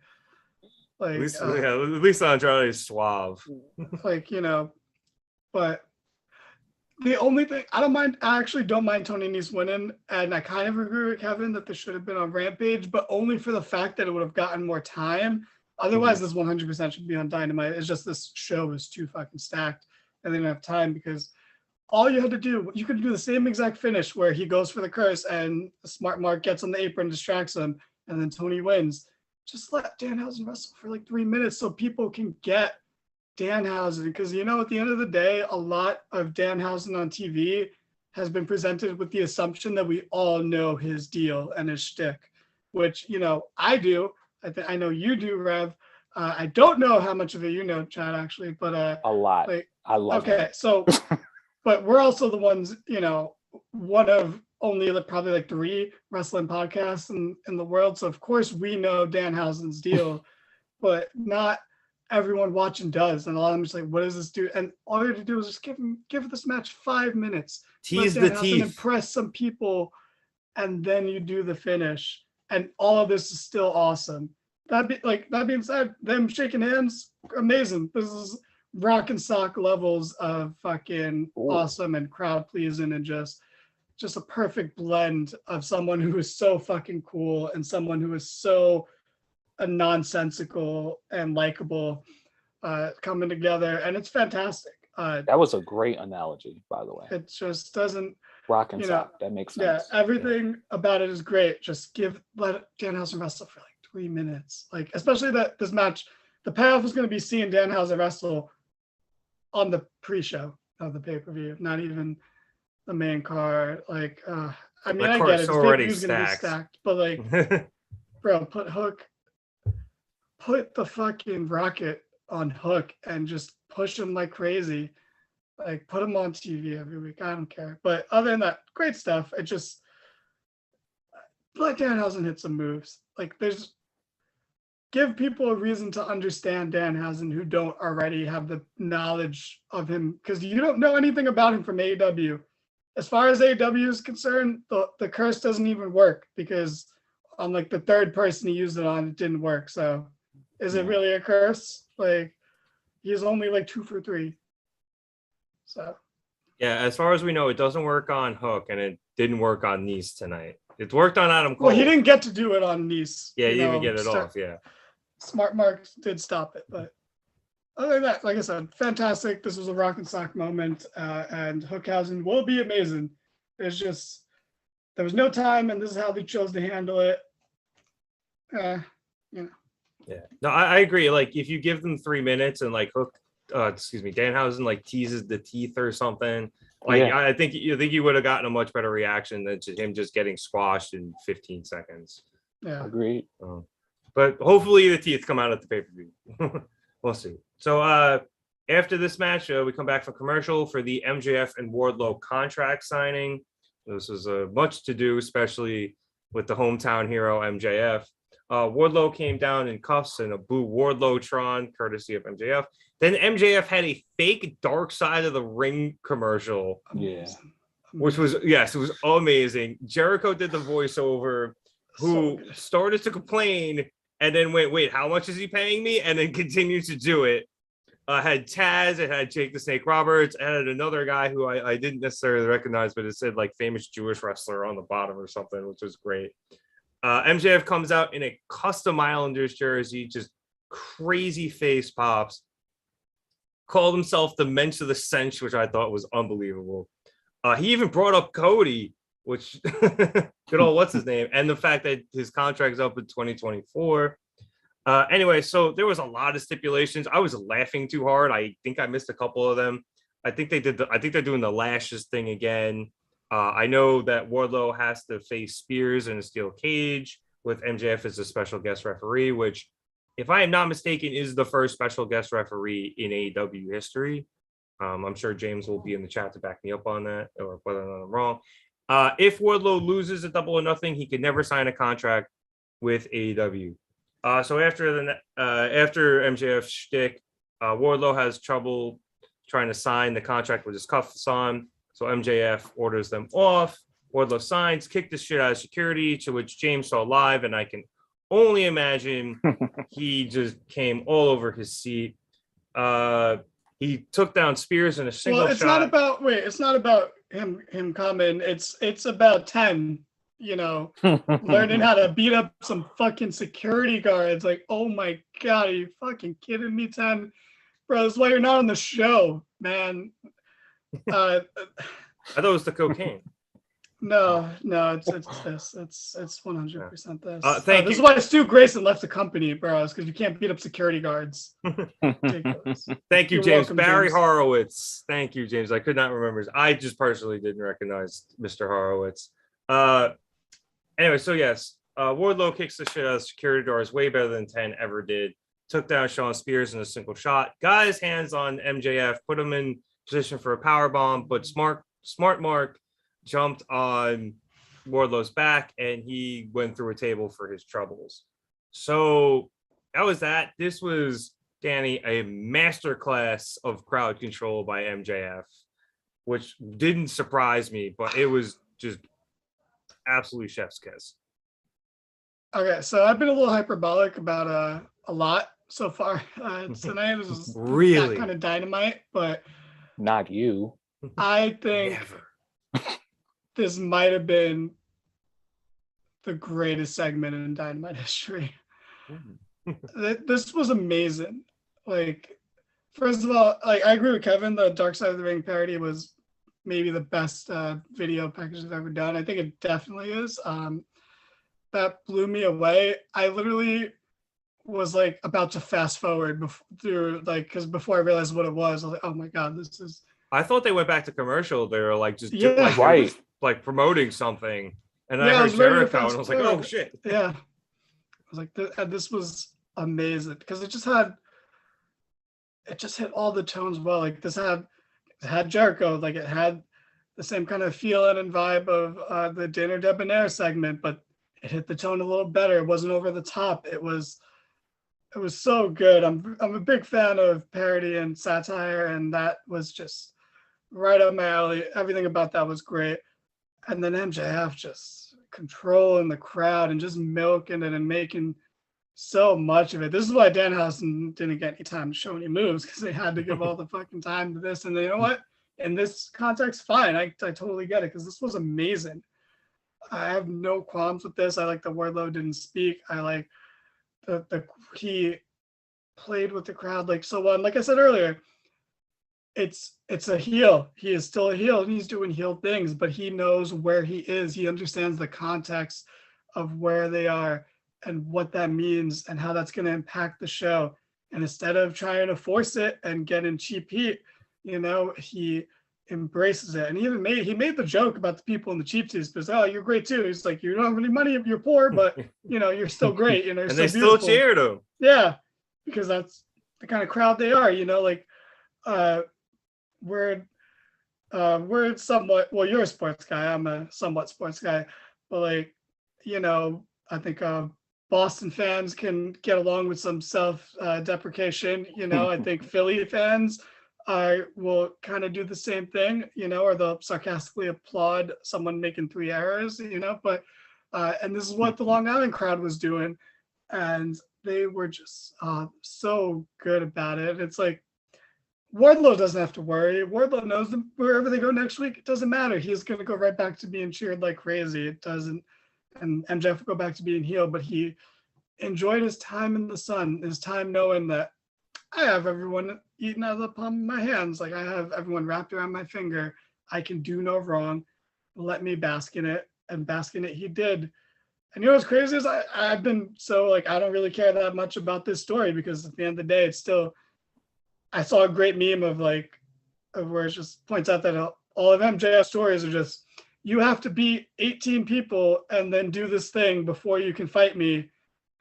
Like at least Andrade is suave. Like but the only thing I actually don't mind Tony Nese winning, and I kind of agree with Kevin that this should have been on Rampage, but only for the fact that it would have gotten more time. Otherwise, this 100% should be on Dynamite. It's just this show is too fucking stacked, and they didn't have time because all you had to do, you could do the same exact finish where he goes for the curse and Smart Mark gets on the apron, distracts him, and then Tony wins. Just let Danhausen wrestle for like 3 minutes so people can get Danhausen, because at the end of the day, a lot of Danhausen on TV has been presented with the assumption that we all know his deal and his shtick, which I do. I know you do, Rev. I don't know how much of it you know, Chad, actually, but a lot. I love it. Okay, so, but we're also the ones, one of only probably like 3 wrestling podcasts in the world. So of course we know Danhausen's deal, but not everyone watching does. And a lot of them just like, what does this do? And all you have to do is just give this match 5 minutes. Tease the teeth. Impress some people, and then you do the finish. And all of this is still awesome. That being said, them shaking hands, amazing. This is rock and sock levels of fucking awesome and crowd pleasing, and just a perfect blend of someone who is so fucking cool and someone who is so nonsensical and likable coming together, and it's fantastic. That was a great analogy, by the way. It just doesn't rock and sock. That makes sense. Yeah, everything about it is great. Just let Danhausen wrestle for like 3 minutes. Like, especially that this match, the payoff was going to be seeing Danhausen wrestle on the pre-show of the pay-per-view, not even the main card. Like, I mean, I get it. It's already going to be stacked, but like, bro, put the fucking Rocket on Hook and just push him like crazy. Like, put him on TV every week. I don't care. But other than that, great stuff. It just let Danhausen hit some moves. Like, give people a reason to understand Danhausen who don't already have the knowledge of him, because you don't know anything about him from AEW. As far as AEW is concerned, the curse doesn't even work, because on like the 3rd person he used it on, it didn't work. So is it really a curse? Like, he's only like 2 for 3. So yeah, as far as we know, it doesn't work on Hook, and it didn't work on Nese tonight. It worked on Adam Cole. Well, he didn't get to do it on Nese. Yeah, he didn't get it off. Yeah, Smart Mark did stop it, but other than that, like I said, fantastic. This was a rock and sock moment, and Hookhausen will be amazing. It's just there was no time, and this is how they chose to handle it. Yeah, no, I agree. Like, if you give them 3 minutes and like Danhausen like teases the teeth or something, like I think you would have gotten a much better reaction than to him just getting squashed in 15 seconds. Yeah, agreed. But hopefully the teeth come out at the pay-per-view. We'll see. So after this match, we come back from commercial for the MJF and Wardlow contract signing. This was much to do, especially with the hometown hero MJF. Wardlow came down in cuffs and a Boo Wardlow-tron, courtesy of MJF. Then MJF had a fake Dark Side of the Ring commercial. Yeah. Which was, it was amazing. Jericho did the voiceover, who started to complain and then wait, how much is he paying me? And then continued to do it. Had Taz, it had Jake the Snake Roberts, and had another guy who I didn't necessarily recognize, but it said like famous Jewish wrestler on the bottom or something, which was great. MJF comes out in a custom Islanders jersey, just crazy face pops. Called himself the Mensch of the Cinch, which I thought was unbelievable. He even brought up Cody, which good old what's his name, and the fact that his contract is up in 2024. Anyway, so there was a lot of stipulations. I was laughing too hard. I think I missed a couple of them. I think they're doing the lashes thing again. I know that Wardlow has to face Spears in a steel cage with MJF as a special guest referee, which, if I am not mistaken, is the first special guest referee in AEW history. I'm sure James will be in the chat to back me up on that, or whether or not I'm wrong. If Wardlow loses at Double or Nothing, he could never sign a contract with AEW. So after MJF's shtick, Wardlow has trouble trying to sign the contract with his cuffs on. So MJF orders them off. Wardlow signs, kicked the shit out of security, to which James saw live, and I can only imagine he just came all over his seat. He took down Spears in a single shot. It's not about him coming. It's about 10, learning how to beat up some fucking security guards. Like, oh my God, are you fucking kidding me, 10? Bro, that's why you're not on the show, man. I thought it was the cocaine. No, it's this. It's 100% this. Thank you. This is why Stu Grayson left the company, bro. It's because you can't beat up security guards. Ridiculous. Thank you, You're James. welcome, Barry James. Horowitz. Thank you, James. I could not remember. I just personally didn't recognize Mr. Horowitz. Anyway, so yes, Wardlow kicks the shit out of security doors way better than 10 ever did. Took down Shawn Spears in a single shot. Got his hands on MJF, put him in position for a power bomb, but Smart Mark jumped on Wardlow's back and he went through a table for his troubles. So that was that. This was, Danny, a masterclass of crowd control by MJF, which didn't surprise me, but it was just absolutely chef's kiss. Okay, so I've been a little hyperbolic about a lot so far tonight. It was Really? that kind of Dynamite, but Not you. I think this might have been the greatest segment in Dynamite history. This was amazing. Like, first of all, like, I agree with Kevin. The Dark Side of the Ring parody was maybe the best video package I've ever done. I think it definitely is. That blew me away. I literally was like about to fast forward because before I realized what it was, I was like, oh my God, this is. I thought they went back to commercial. They were like just Right. like promoting something, and Yeah, I I heard was ready to Jericho, and I fast was like, oh forward. shit. Yeah, I was like, this was amazing because it just hit all the tones well. Like, it had Jericho, like it had the same kind of feeling and vibe of the Dinner Debonair segment, but it hit the tone a little better. It wasn't over the top. It was so good. I'm a big fan of parody and satire, and that was just right up my alley. Everything about that was great. And then MJF just controlling the crowd and just milking it and making so much of it. This is why Danhausen didn't get any time to show any moves, because they had to give all the fucking time to this. And you know what? In this context, fine. I totally get it, because this was amazing. I have no qualms with this. I like the Wardlow didn't speak. I like he played with the crowd like so well. Like I said earlier, it's a heel. He is still a heel and he's doing heel things, but he knows where he is. He understands the context of where they are and what that means and how that's going to impact the show. And instead of trying to force it and get in cheap heat, he embraces it. And he made the joke about the people in the cheap seats, because, oh, you're great too. He's like, you don't have any money if you're poor, but you're still great. You're And still they still beautiful. cheered him. Yeah, because that's the kind of crowd they are. We're somewhat, well, you're a sports guy. I'm a somewhat sports guy, but I think Boston fans can get along with some self-deprecation. I think Philly fans will kind of do the same thing, or they'll sarcastically applaud someone making 3 errors, but and this is what the Long Island crowd was doing, and they were just so good about it. It's like, Wardlow doesn't have to worry. Wardlow knows that wherever they go next week, it doesn't matter. He's going to go right back to being cheered like crazy. It doesn't and MJF would go back to being heel, but he enjoyed his time in the sun, his time knowing that I have everyone eating out of the palm of my hands. Like I have everyone wrapped around my finger. I can do no wrong. Let me bask in it, and bask in it he did. And you know what's crazy is I've been so like, I don't really care that much about this story because at the end of the day, it's still, I saw a great meme of like, of where it just points out that all of MJF stories are just, you have to beat 18 people and then do this thing before you can fight me.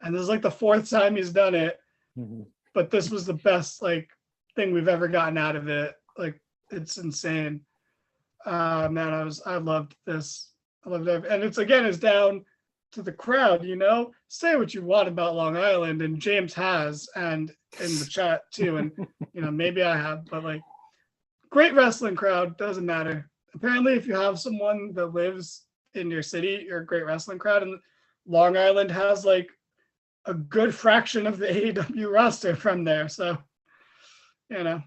And this is like the 4th time he's done it. Mhm. But this was the best like thing we've ever gotten out of it. Like it's insane. Man, I loved this. I loved it. And it's down to the crowd, you know, say what you want about Long Island, and James has, and in the chat too. And, you know, maybe I have, but like great wrestling crowd, doesn't matter. Apparently, if you have someone that lives in your city, you're a great wrestling crowd. And Long Island has like a good fraction of the AEW roster from there. So, you know.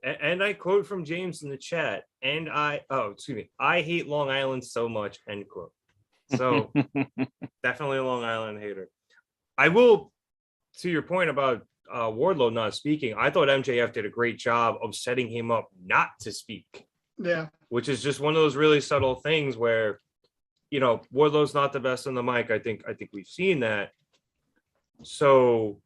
And I quote from James in the chat, I hate Long Island so much, end quote. So definitely a Long Island hater. I will, to your point about Wardlow not speaking, I thought MJF did a great job of setting him up not to speak. Yeah. Which is just one of those really subtle things where, you know, Wardlow's not the best on the mic. I think we've seen that. So,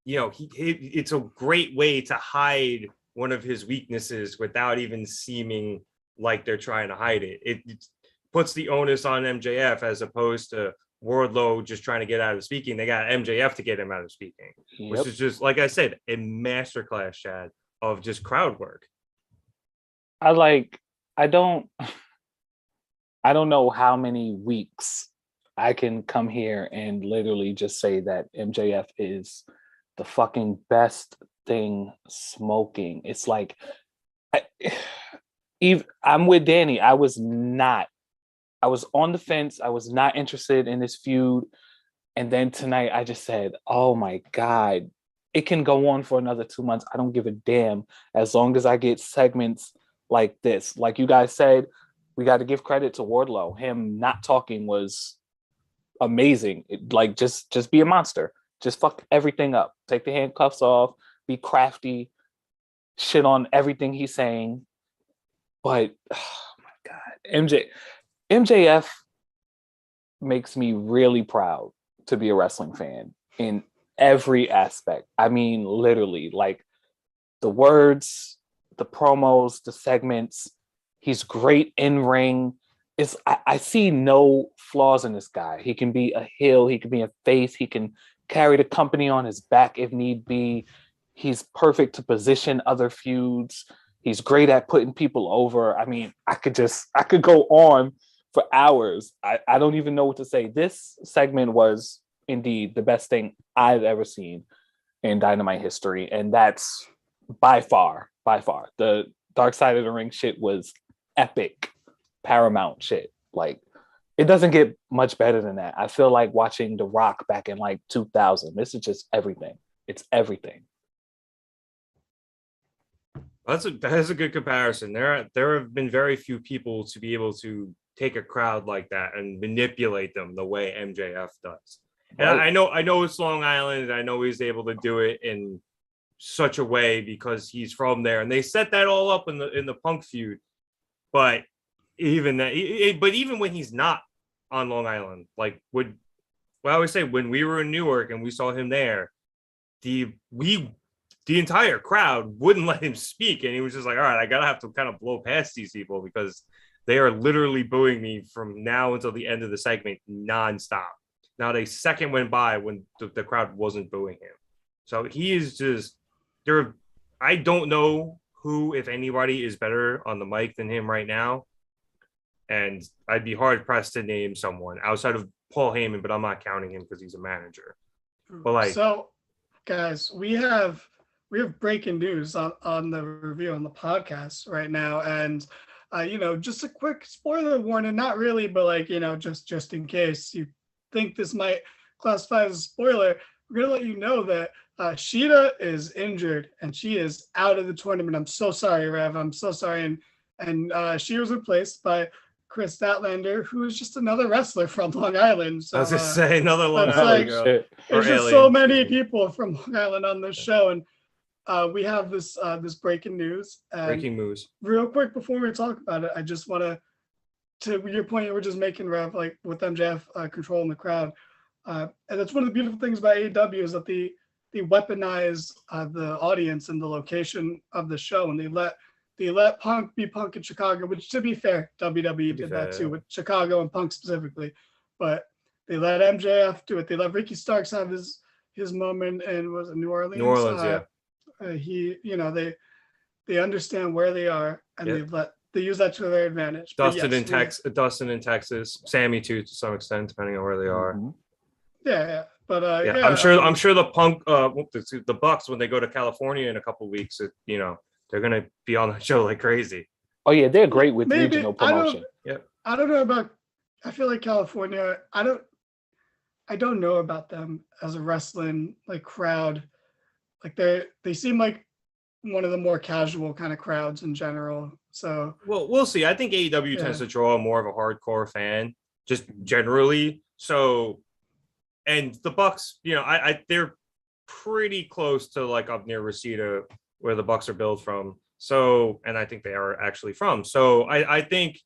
you know, it's a great way to hide one of his weaknesses without even seeming like they're trying to hide it. It puts the onus on MJF as opposed to Wardlow just trying to get out of speaking. They got MJF to get him out of speaking, which is just, like I said, a masterclass, Chad, of just crowd work. I don't know how many weeks I can come here and literally just say that MJF is the fucking best thing smoking. It's like, I'm with Danny. I was on the fence. I was not interested in this feud. And then tonight I just said, oh my God, it can go on for another 2 months. I don't give a damn as long as I get segments like this. Like you guys said, we got to give credit to Wardlow. Him not talking was amazing. Like just be a monster. Just fuck everything up. Take the handcuffs off. Be crafty. Shit on everything he's saying. But oh my God, MJF makes me really proud to be a wrestling fan in every aspect. I mean, literally, like the words, the promos, the segments. He's great in ring. I see no flaws in this guy. He can be a heel. He can be a face. He can carry the company on his back if need be. He's perfect to position other feuds. He's great at putting people over. I mean, I could go on for hours. I don't even know what to say. This segment was indeed the best thing I've ever seen in Dynamite history. And that's by far. The Dark Side of the Ring shit was epic, paramount shit. Like, it doesn't get much better than that. I feel like watching The Rock back in like 2000. This is just everything. It's everything. That's a good comparison. There have been very few people to be able to take a crowd like that and manipulate them the way MJF does. And right. I know it's Long Island. I know he's able to do it in such a way because he's from there, and they set that all up in the Punk feud. But even when he's not on Long Island, like I always say, when we were in Newark and we saw him there, the entire crowd wouldn't let him speak, and he was just like, all right, I gotta have to kind of blow past these people because they are literally booing me from now until the end of the segment nonstop. Not a second went by when the crowd wasn't booing him. So he is just there. I don't know who, if anybody, is better on the mic than him right now. And I'd be hard pressed to name someone outside of Paul Heyman, but I'm not counting him because he's a manager. But like, so guys, we have breaking news on the review on the podcast right now, and just a quick spoiler warning, not really, but like, just in case you think this might classify as a spoiler, we're gonna let you know that Sheeta is injured and she is out of the tournament. I'm so sorry, Rev. I'm so sorry. And she was replaced by Chris Statlander, who is just another wrestler from Long Island. So I was just saying another Long it's Island like- girl. Shit. there's Or just alien, so many excuse me. people from Long Island on this show, and we have this breaking news. And Breaking moves. real quick before we talk about it, I just want to your point you were just making, Rev, like with MJF controlling the crowd, and that's one of the beautiful things about AEW is that they weaponize the audience and the location of the show, and they let Punk be Punk in Chicago, which, to be fair, WWE did that too with Chicago and Punk specifically, but they let MJF do it. They let Ricky Starks have his moment, and was it New Orleans? New Orleans, yeah. They understand where they are, and they use that to their advantage. But Dustin in Texas, Sammy too, to some extent, depending on where they are. Mhm. Yeah. But I'm sure the Punk, the Bucks, when they go to California in a couple weeks, they're gonna be on the show like crazy. Oh yeah, they're great with Maybe, regional promotion. I don't know about. I feel like California. I don't know about them as a wrestling like crowd. Like they seem like one of the more casual kind of crowds in general. So Well, we'll see. I think AEW tends to draw more of a hardcore fan, just generally. So, and the Bucks, they're pretty close to like up near Reseda, where the Bucks are billed from. So, and I think they are actually from. So, I think,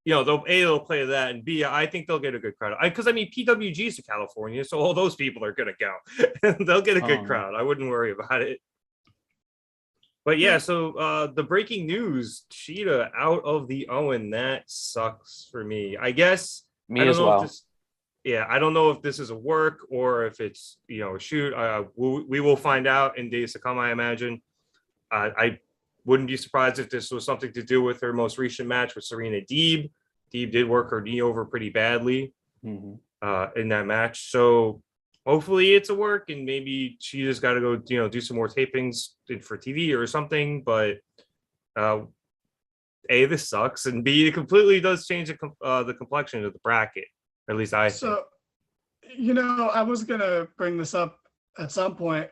they'll play that, and B, I think they'll get a good crowd. Because PWG's to California, so all those people are gonna go. They'll get a good crowd. I wouldn't worry about it. But yeah, so the breaking news: Cheetah out of the Owen. That sucks for me. I guess Me as well. I don't know if this is a work or if it's a shoot. We will find out in days to come, I imagine. I wouldn't be surprised if this was something to do with her most recent match with Serena Deeb. Deeb did work her knee over pretty badly in that match. So hopefully it's a work, and maybe she just got to go, do some more tapings for TV or something. But A, this sucks, and B, it completely does change the complexion of the bracket. Or at least I think. So, I was gonna bring this up at some point,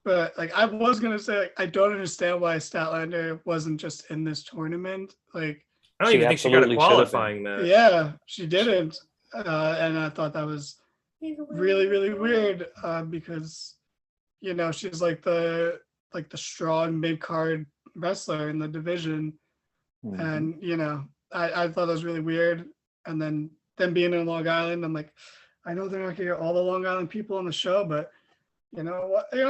but like I was gonna say, like, I don't understand why Statlander wasn't just in this tournament. Like, I don't even think she got a qualifying match. Yeah, she didn't, and I thought that was really, really weird because she's like the strong mid card wrestler in the division, and I thought that was really weird. And then them being in Long Island, I'm like, I know they're not gonna get all the Long Island people on the show, but you know what? They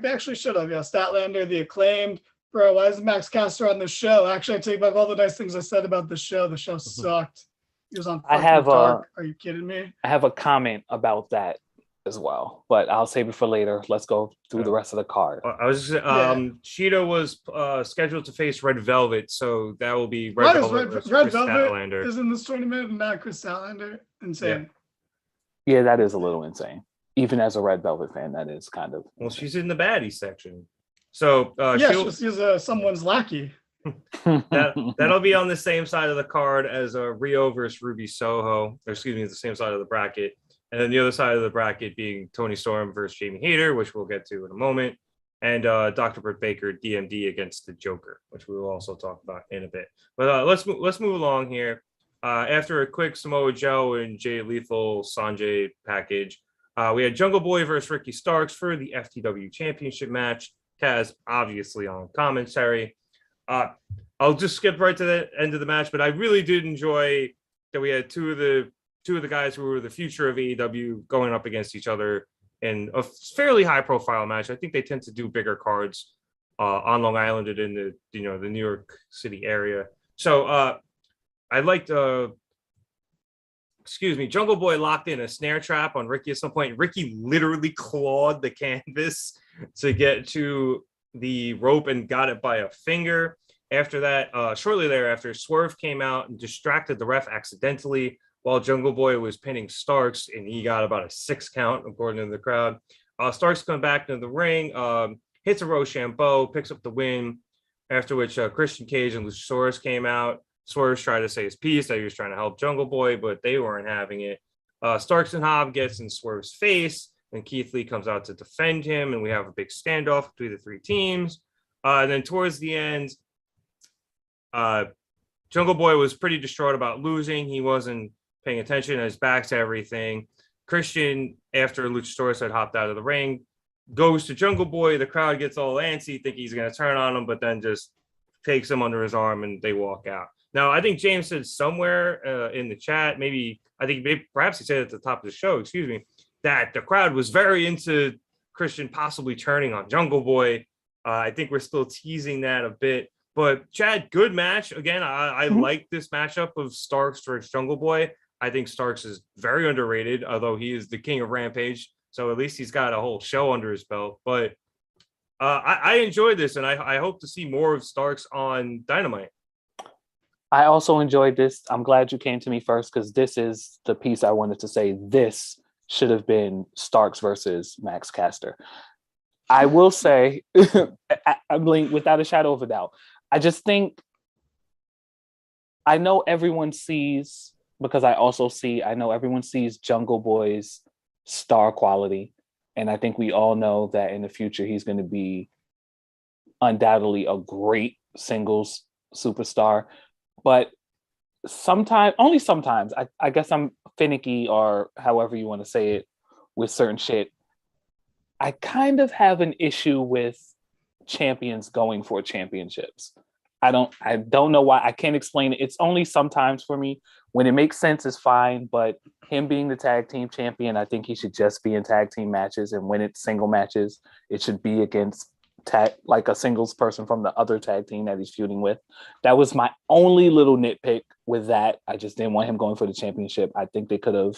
actually should have. Statlander, the Acclaimed. Bro, why is Max Caster on the show? Actually, I take back all the nice things I said about the show. The show sucked. He was on Dark. Are you kidding me? I have a comment about that as well, but I'll save it for later. Let's go through the rest of the card. I was Cheetah was scheduled to face Red Velvet, so that will be Red Velvet versus Red Chris Velvet Statlander. is in this tournament and not Chris Statlander. Insane. Yeah, that is a little insane. Even as a Red Velvet fan, that is kind of Well, she's in the baddie section. So she's someone's lackey. that'll be on the same side of the card as Rio versus Ruby Soho. Or excuse me, the same side of the bracket. And then the other side of the bracket being Tony Storm versus Jamie Hayter, which we'll get to in a moment. And Dr. Britt Baker, DMD against the Joker, which we will also talk about in a bit. But let's move along here. After a quick Samoa Joe and Jay Lethal Sanjay package, we had Jungle Boy versus Ricky Starks for the FTW Championship match. Taz obviously on commentary. I'll just skip right to the end of the match, but I really did enjoy that we had two of the guys who were the future of AEW going up against each other in a fairly high profile match. I think they tend to do bigger cards on Long Island and in the New York City area. So I liked Jungle Boy locked in a snare trap on Ricky at some point. Ricky literally clawed the canvas to get to the rope and got it by a finger. After that, shortly thereafter, Swerve came out and distracted the ref accidentally while Jungle Boy was pinning Starks, and he got about a 6 count, according to the crowd. Starks comes back into the ring, hits a Rochambeau, picks up the win, after which Christian Cage and Luchasaurus came out. Swerve tried to say his piece that he was trying to help Jungle Boy, but they weren't having it. Starks and Hobb gets in Swerve's face, and Keith Lee comes out to defend him, and we have a big standoff between the three teams. And then towards the end, Jungle Boy was pretty distraught about losing. He wasn't paying attention. His back to everything. Christian, after Luchasaurus had hopped out of the ring, goes to Jungle Boy. The crowd gets all antsy, think he's going to turn on him, but then just takes him under his arm and they walk out. Now, I think James said somewhere in the chat, perhaps he said at the top of the show, that the crowd was very into Christian possibly turning on Jungle Boy. I think we're still teasing that a bit. But Chad, good match. Again, I like this matchup of Starks versus Jungle Boy. I think Starks is very underrated, although he is the king of Rampage. So at least he's got a whole show under his belt. But I enjoyed this, and I hope to see more of Starks on Dynamite. I also enjoyed this. I'm glad you came to me first, because this is the piece I wanted to say. This should have been Starks versus Max Caster. I will say, I mean, without a shadow of a doubt, I just think, I know everyone sees, because I know everyone sees Jungle Boy's star quality. And I think we all know that in the future, he's going to be undoubtedly a great singles superstar. But only sometimes, I guess I'm finicky, or however you want to say it, with certain shit. I kind of have an issue with champions going for championships. I don't know why. I can't explain it. It's only sometimes for me. When it makes sense, it's fine. But him being the tag team champion, I think he should just be in tag team matches. And when it's single matches, it should be against like a singles person from the other tag team that he's feuding with. That was my only little nitpick with that. I just didn't want him going for the championship. I think they could have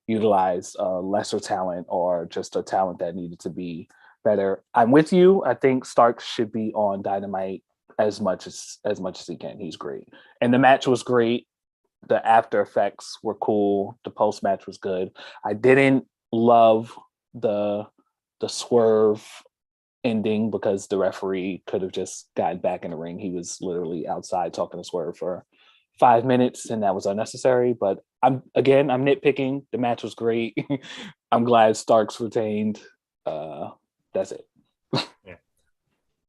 utilized lesser talent, or just a talent that needed to be better. I'm with you. I think Starks should be on Dynamite as much as he can. He's great. And the match was great. The after effects were cool. The post match was good. I didn't love the swerve ending, because the referee could have just gotten back in the ring. He was literally outside talking to Swerve for 5 minutes, and that was unnecessary. But I'm nitpicking. The match was great. I'm glad Starks retained. That's it. Yeah.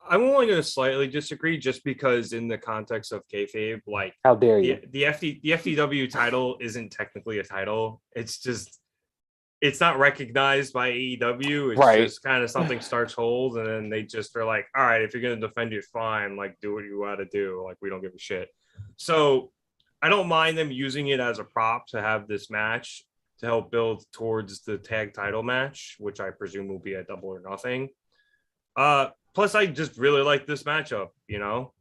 I'm only going to slightly disagree, just because in the context of kayfabe, like, how dare you? The FTW title isn't technically a title. It's not recognized by AEW. It's right. Just kind of something Starks holds, and then they just are like, all right, if you're going to defend it, fine. Like, do what you got to do. Like, we don't give a shit. So I don't mind them using it as a prop to have this match to help build towards the tag title match, which I presume will be at Double or Nothing. Plus, I just really like this matchup, So,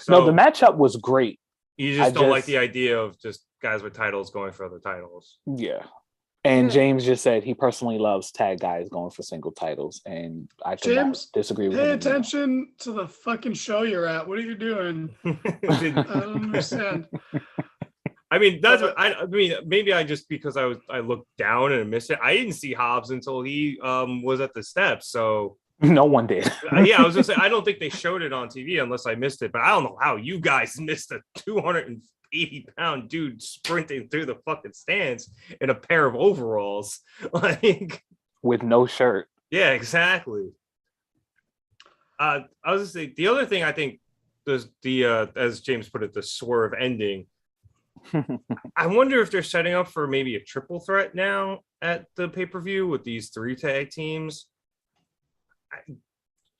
no, the matchup was great. You just don't like the idea of just guys with titles going for other titles. Yeah. And James just said he personally loves tag guys going for single titles, and I cannot disagree with him. Pay attention to the fucking show you're at. What are you doing? I don't understand. I mean, maybe I just, because I looked down and missed it. I didn't see Hobbs until he was at the steps. So no one did. Yeah, I was gonna say, I don't think they showed it on TV unless I missed it. But I don't know how you guys missed a 280-pound dude sprinting through the fucking stands in a pair of overalls, like with no shirt. Yeah, exactly. I was gonna say, the other thing I think is as James put it, the swerve ending. I wonder if they're setting up for maybe a triple threat now at the pay-per-view with these 3 tag teams.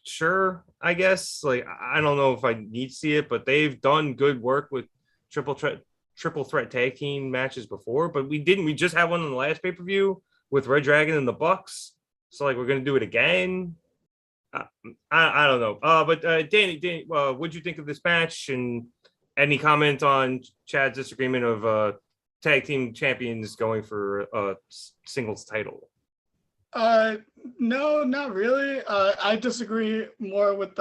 Sure, I guess. Like, I don't know if I need to see it, but they've done good work with triple threat tag team matches before. But we just had one in the last pay-per-view with Red Dragon and the Bucks. So, like, we're gonna do it again. I don't know. But Danny, what'd you think of this match? And any comment on Chad's disagreement of tag team champions going for a singles title? No, not really. I disagree more with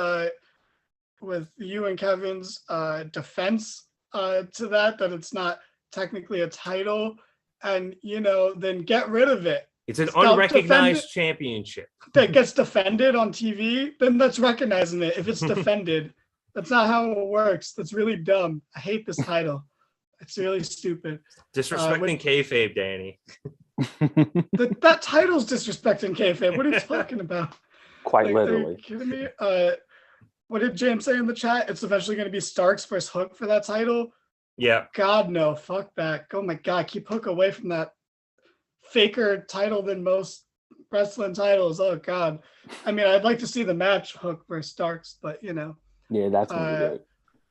you and Kevin's defense to that it's not technically a title, and then get rid of it. It's an unrecognized championship that gets defended on TV. Then that's recognizing it. If it's defended, that's not how it works. That's really dumb. I hate this title. It's really stupid. Disrespecting kayfabe, Danny. That title's disrespecting kayfabe. What are you talking about? Quite literally. Are you kidding me? What did James say in the chat? It's eventually going to be Starks versus Hook for that title. Yeah. God, no, fuck that. Oh my God, keep Hook away from that faker title than most wrestling titles. Oh God. I mean, I'd like to see the match Hook versus Starks, but Yeah, that's gonna be good.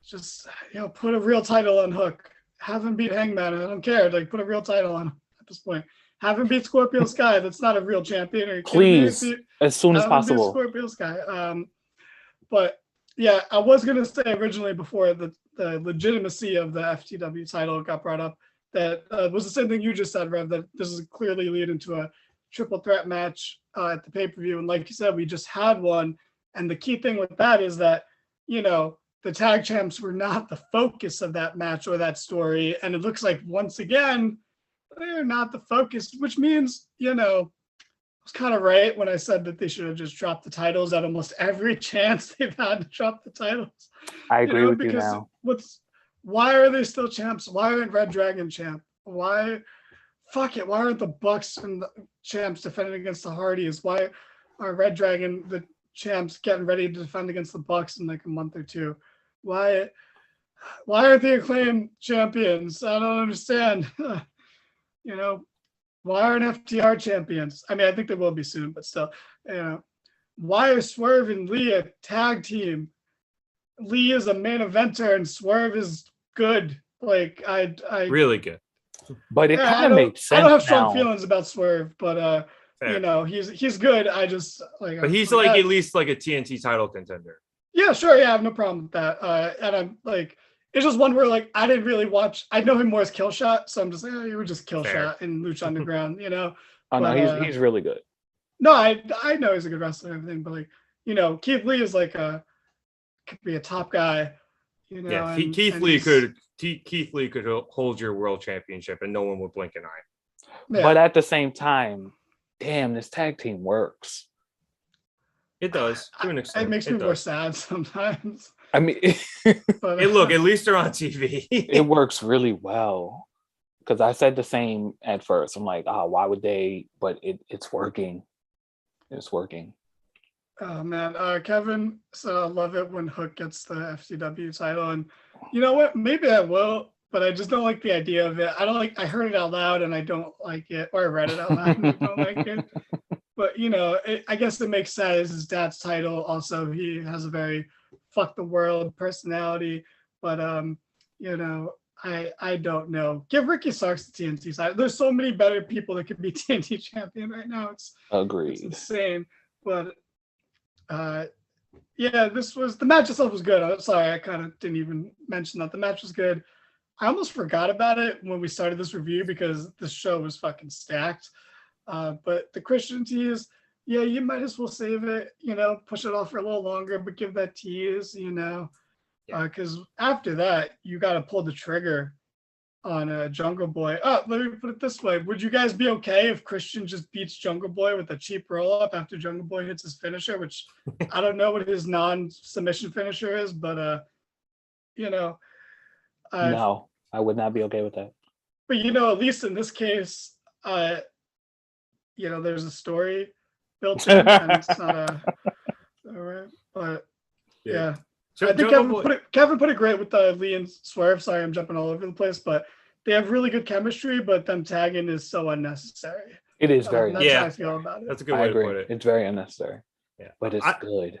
just put a real title on Hook. Have him beat Hangman. I don't care. Like, put a real title on him at this point. Have him beat Scorpio Sky. That's not a real champion. Are you kidding me? Please, as soon as Have him beat possible. Scorpio Sky. But yeah, I was gonna say originally before the legitimacy of the FTW title got brought up, that was the same thing you just said, Rev, that this is clearly leading to a triple threat match at the pay-per-view. And like you said, we just had one. And the key thing with that is that, the tag champs were not the focus of that match or that story. And it looks like once again, they're not the focus, which means, I was kind of right when I said that they should have just dropped the titles at almost every chance they've had to drop the titles. I agree with you now. Why are they still champs? Why aren't Red Dragon champ? Why aren't the Bucks and the champs defending against the Hardys? Why are Red Dragon the champs getting ready to defend against the Bucks in like a month or two? Why aren't the Acclaimed champions? I don't understand. Why aren't FTR champions? I mean, I think they will be soon, but still, why are Swerve and Lee a tag team? Lee is a main eventer and Swerve is good. Like, I Really good. But it kind of makes sense. I don't have strong now. feelings about Swerve, but he's good. I just like. But he's like at least like a TNT title contender. Yeah, sure. Yeah, I have no problem with that. And I'm like, it's just one where like I didn't really watch. I know him more as Killshot, so I'm just like, you were just Killshot in Lucha Underground, Oh no, he's really good. No, I know he's a good wrestler and everything, but like, Keith Lee is like could be a top guy. Yeah, Keith Lee could hold your world championship and no one would blink an eye. Yeah. But at the same time, damn, this tag team works. It does. To an extent. It makes me more sad sometimes. I mean, But Hey, look, at least they're on TV. it works really well. Because I said the same at first. I'm like, why would they? But it's working. It's working. Oh man, Kevin said I love it when Hook gets the FCW title, and you know what? Maybe I will, but I just don't like the idea of it. I heard it out loud and I don't like it, or I read it out loud and I don't like it. But I guess it makes sense. His dad's title. Also, he has a very fuck the world personality. But I don't know. Give Ricky Starks the TNT side. There's so many better people that could be TNT champion right now. Agreed. It's insane. But the match itself was good. I'm sorry, I kind of didn't even mention that. The match was good. I almost forgot about it when we started this review because the show was fucking stacked. But the Christian tease, you might as well save it, push it off for a little longer, but give that tease, because after that, you got to pull the trigger on Jungle Boy. Let me put it this way. Would you guys be okay if Christian just beats Jungle Boy with a cheap roll-up after Jungle Boy hits his finisher, which I don't know what his non-submission finisher is, but, no, I would not be okay with that. But, at least in this case, there's a story built in, and it's not all right, but yeah. So I think Kevin put it great with Lee and Swerve. Sorry, I'm jumping all over the place, but they have really good chemistry, but them tagging is so unnecessary. It is very that's how I feel about it. That's a good way to put it. It's very unnecessary. Yeah. But it's good.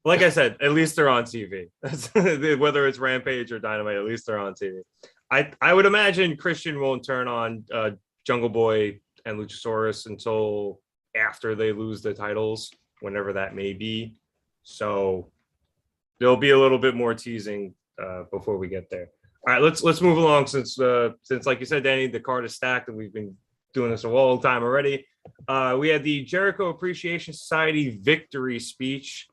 Like I said, at least they're on TV. Whether it's Rampage or Dynamite, at least they're on TV. I would imagine Christian won't turn on Jungle Boy and Luchasaurus until after they lose the titles, whenever that may be. So there'll be a little bit more teasing before we get there. All right, let's move along since like you said, Danny, the card is stacked and we've been doing this a long time already. We had the Jericho Appreciation Society victory speech.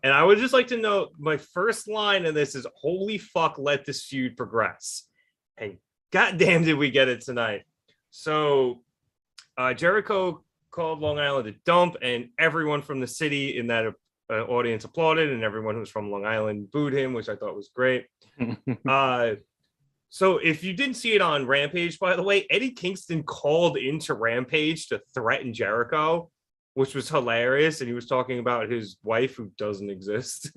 And I would just like to note my first line of this is, holy fuck, let this feud progress. And goddamn did we get it tonight. So Jericho called Long Island a dump, and everyone from the city in that audience applauded, and everyone who's from Long Island booed him, which I thought was great. So if you didn't see it on Rampage, by the way, Eddie Kingston called into Rampage to threaten Jericho, which was hilarious. And he was talking about his wife, who doesn't exist,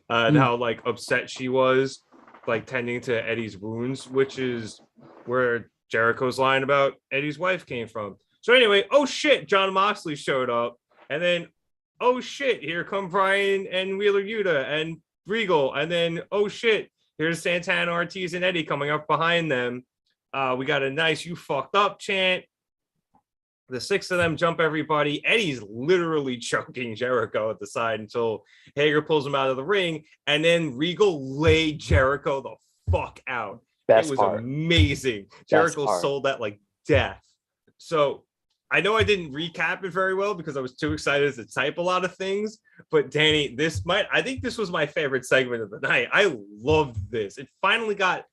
and how like upset she was. like tending to Eddie's wounds, which is where Jericho's line about Eddie's wife came from. So anyway, oh shit, John Moxley showed up, and then oh shit, here come Brian and Wheeler Yuta and Regal, and then oh shit, here's Santana, Ortiz, and Eddie coming up behind them. We got a nice "you fucked up" chant. The 6 of them jump everybody. Eddie's literally choking Jericho at the side until Hager pulls him out of the ring, and then Regal laid Jericho the fuck out. It was amazing. Jericho sold that like death. So I know I didn't recap it very well because I was too excited to type a lot of things. But Danny, I think this was my favorite segment of the night. I loved this. It finally got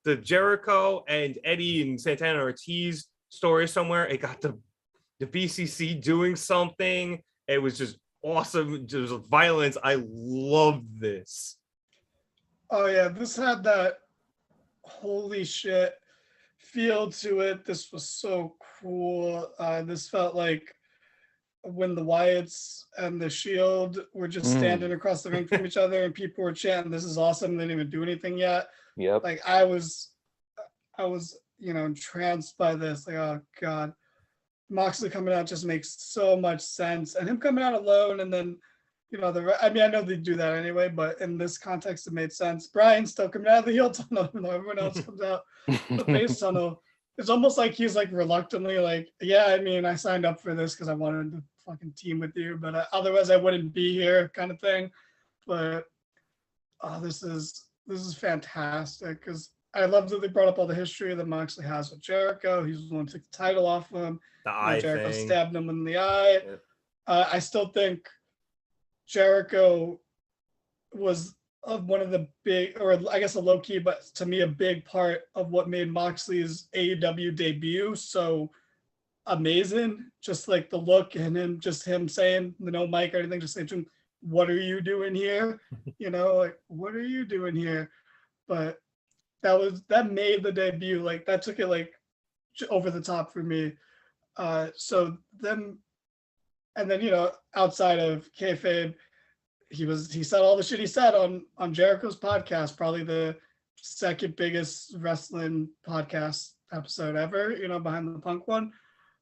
the Jericho and Eddie and Santana Ortiz story somewhere. It got the BCC doing something. It was just awesome. Just violence. I loved this. Oh yeah, this had that holy shit feel to it. This was so cool. This felt like when the Wyatts and the Shield were just standing across the ring from each other and people were chanting, "This is awesome." They didn't even do anything yet. Yep. Like I was entranced by this. Like, oh god, Moxley coming out just makes so much sense, and him coming out alone, and then I know they do that anyway, but in this context it made sense. Brian's still coming out of the heel tunnel, even though everyone else comes out the face tunnel. It's almost like he's like reluctantly like, yeah, I mean, I signed up for this because I wanted to fucking team with you, but otherwise I wouldn't be here, kind of thing. But this is fantastic because I love that they brought up all the history that Moxley has with Jericho. He's the one who took the title off of him. The eye Jericho thing. stabbed him in the eye. Yep. I still think Jericho was one of the big, or I guess a low key, but to me a big part of what made Moxley's AEW debut so amazing. Just like the look and him saying, no mic or anything, just saying to him, "What are you doing here?" Like, what are you doing here? But that made the debut, like that took it like over the top for me. So then, and then outside of kayfabe, he said all the shit he said on Jericho's podcast, probably the second biggest wrestling podcast episode ever, behind the Punk one.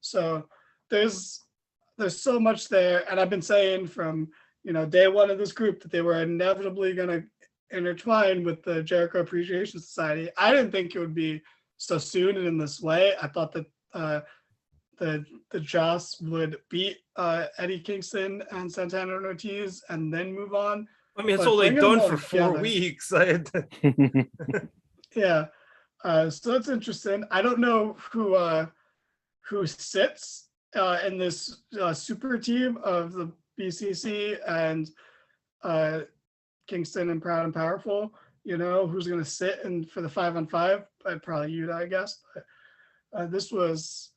So there's so much there, and I've been saying from day one of this group that they were inevitably going to intertwine with the Jericho Appreciation Society. I didn't think it would be so soon and in this way. I thought that the Joss would beat Eddie Kingston and Santana and Ortiz and then move on. I mean, it's all they've done for 4 weeks. Yeah. So that's interesting. I don't know who sits in this super team of the BCC and Kingston and Proud and Powerful. Who's going to sit in for the 5-on-5? Probably Yuta, I guess. But this was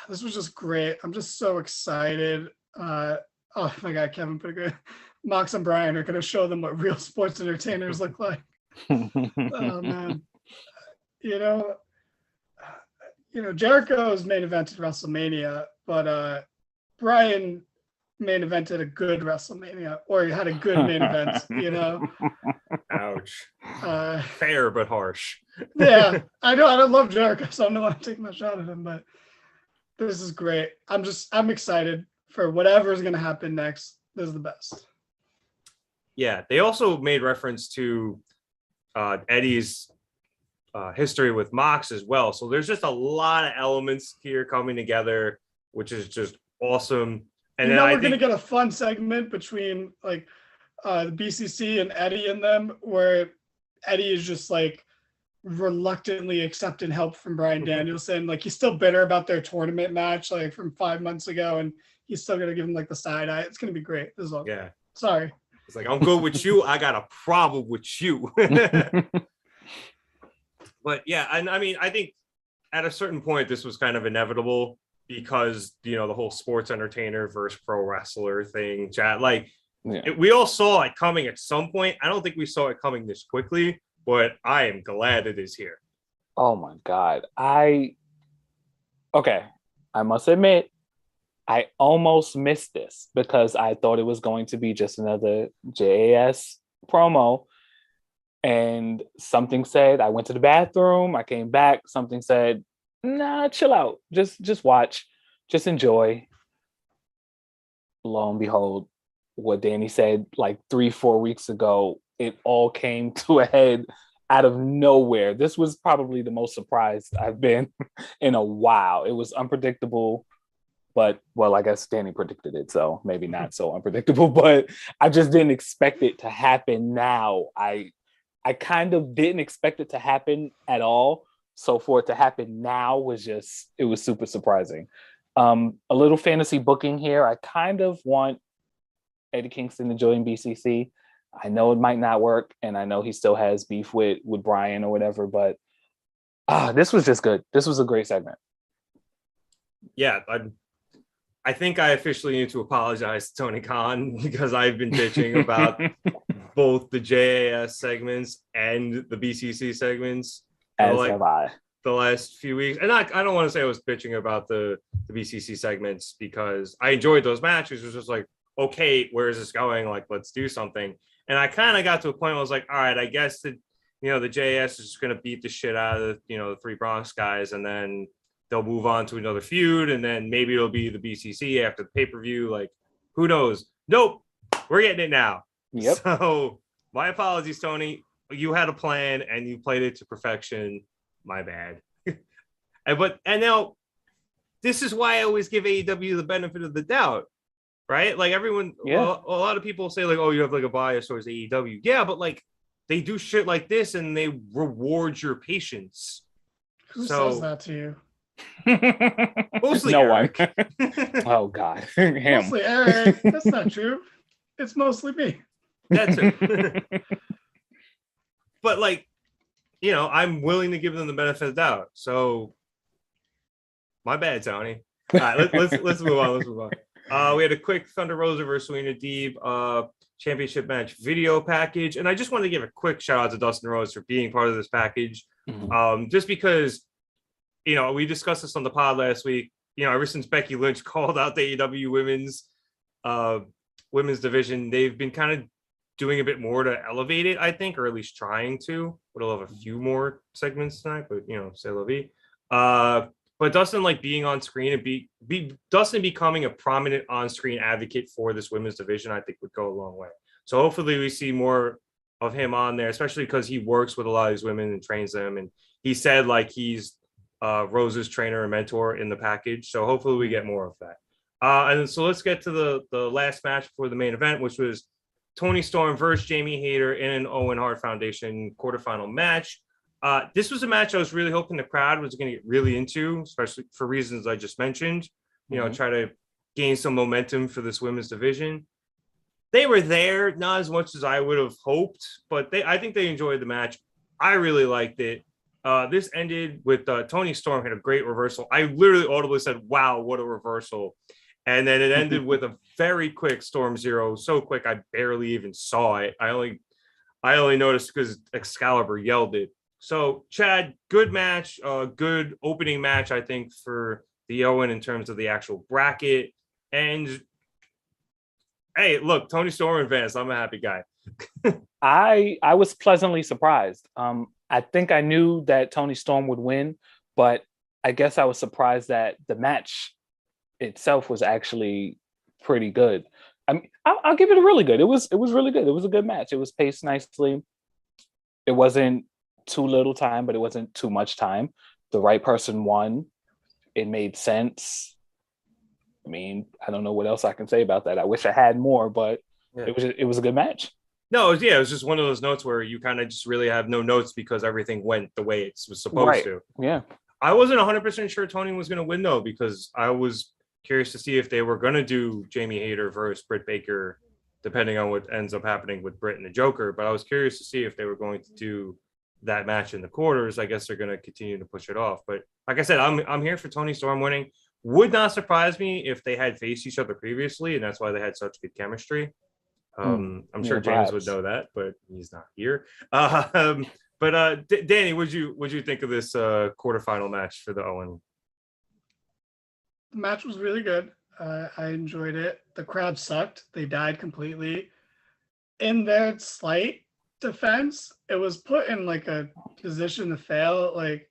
just great. I'm just so excited. Oh my god, Kevin put a good. Mox and Brian are going to show them what real sports entertainers look like. Oh man, Jericho's main evented WrestleMania, but Brian main evented a good WrestleMania, or he had a good main event. Ouch. Fair but harsh. Yeah, I know. I don't love Jericho, so I don't want to take my shot at him, but this is great. I'm excited for whatever is going to happen next. This is the best. Yeah, they also made reference to Eddie's history with Mox as well. So there's just a lot of elements here coming together, which is just awesome. And then we're going to get a fun segment between like the BCC and Eddie and them, where Eddie is just like reluctantly accepting help from Bryan Danielson. Like he's still bitter about their tournament match like from 5 months ago, and he's still going to give him like the side eye. It's going to be great. This is all. Yeah. Sorry. It's like, I'm good with you. I got a problem with you. But yeah, and I mean, I think at a certain point, this was kind of inevitable because, the whole sports entertainer versus pro wrestler thing, chat. Like, we all saw it coming at some point. I don't think we saw it coming this quickly, but I am glad it is here. Oh my God. I must admit, I almost missed this because I thought it was going to be just another JAS promo. and something said, I went to the bathroom, I came back, something said, nah, chill out. Just watch, just enjoy. Lo and behold, what Danny said like 3-4 weeks ago, it all came to a head out of nowhere. This was probably the most surprised I've been in a while. It was unpredictable, but well, I guess Danny predicted it, so maybe not so unpredictable, but I just didn't expect it to happen now. I kind of didn't expect it to happen at all. So for it to happen now it was super surprising. A little fantasy booking here. I kind of want Eddie Kingston to join BCC. I know it might not work, and I know he still has beef with Brian or whatever, but this was just good. This was a great segment. Yeah, I think I officially need to apologize to Tony Khan because I've been bitching about both the JAS segments and the BCC segments. As have I. The last few weeks. And I don't want to say I was bitching about the BCC segments because I enjoyed those matches. It was just like, okay, where is this going? Like, let's do something. And I kind of got to a point where I was like, all right, I guess that, the JAS is just going to beat the shit out of the three Bronx guys, and then they'll move on to another feud, and then maybe it'll be the BCC after the pay-per-view. Like, who knows? Nope, we're getting it now. Yep. So my apologies, Tony. You had a plan and you played it to perfection. My bad. and now this is why I always give AEW the benefit of the doubt, right? Like everyone, a lot of people say like, oh, you have like a bias towards AEW. Yeah, but like they do shit like this and they reward your patience. Who says that to you? Mostly no Eric. one. Oh God, him. Mostly Eric. That's not true. It's mostly me. That's it. But like, I'm willing to give them the benefit of the doubt. So my bad, Tony. All right, let's move on. Let's move on. We had a quick Thunder Rosa versus Serena Deeb championship match video package, and I just wanted to give a quick shout out to Dustin Rhodes for being part of this package. Just because, we discussed this on the pod last week. Ever since Becky Lynch called out the AEW women's division, they've been kind of doing a bit more to elevate it, I think, or at least trying to. We'll have a few more segments tonight, but c'est la vie. But Dustin being on screen and Dustin becoming a prominent on-screen advocate for this women's division, I think would go a long way. So hopefully we see more of him on there, especially because he works with a lot of these women and trains them. And he said he's Rose's trainer and mentor in the package. So hopefully we get more of that. And so let's get to the last match before the main event, which was Toni Storm versus Jamie Hayter in an Owen Hart Foundation quarterfinal match. This was a match I was really hoping the crowd was going to get really into, especially for reasons I just mentioned, try to gain some momentum for this women's division. They were there, not as much as I would have hoped, but I think they enjoyed the match. I really liked it. This ended with Toni Storm had a great reversal. I literally audibly said, wow, what a reversal. And then it ended with a very quick Storm Zero. So quick, I barely even saw it. I only noticed because Excalibur yelled it. So, Chad, good match, good opening match, I think, for the Owen in terms of the actual bracket. And, hey, look, Toni Storm advanced. I'm a happy guy. I was pleasantly surprised. I think I knew that Toni Storm would win, but I guess I was surprised that the match itself was actually pretty good. I mean, I'll give it a really good. It was really good. It was a good match. It was paced nicely. It wasn't too little time, but it wasn't too much time. The right person won. It made sense. I mean, I don't know what else I can say about that. I wish I had more, but it was a good match. No, it was just one of those notes where you kind of just really have no notes because everything went the way it was supposed to. Yeah. I wasn't 100% sure Toni was going to win, though, because I was curious to see if they were going to do Jamie Hayter versus Britt Baker, depending on what ends up happening with Britt and the Joker. But I was curious to see if they were going to do that match in the quarters. I guess they're going to continue to push it off. But like I said, I'm here for Toni Storm winning. Would not surprise me if they had faced each other previously, and that's why they had such good chemistry. I'm sure James would know that, but he's not here. But Danny, what'd you think of this quarterfinal match for the Owen? The match was really good. I enjoyed it. The crowd sucked. They died completely. In their slight, defense, it was put in like a position to fail. Like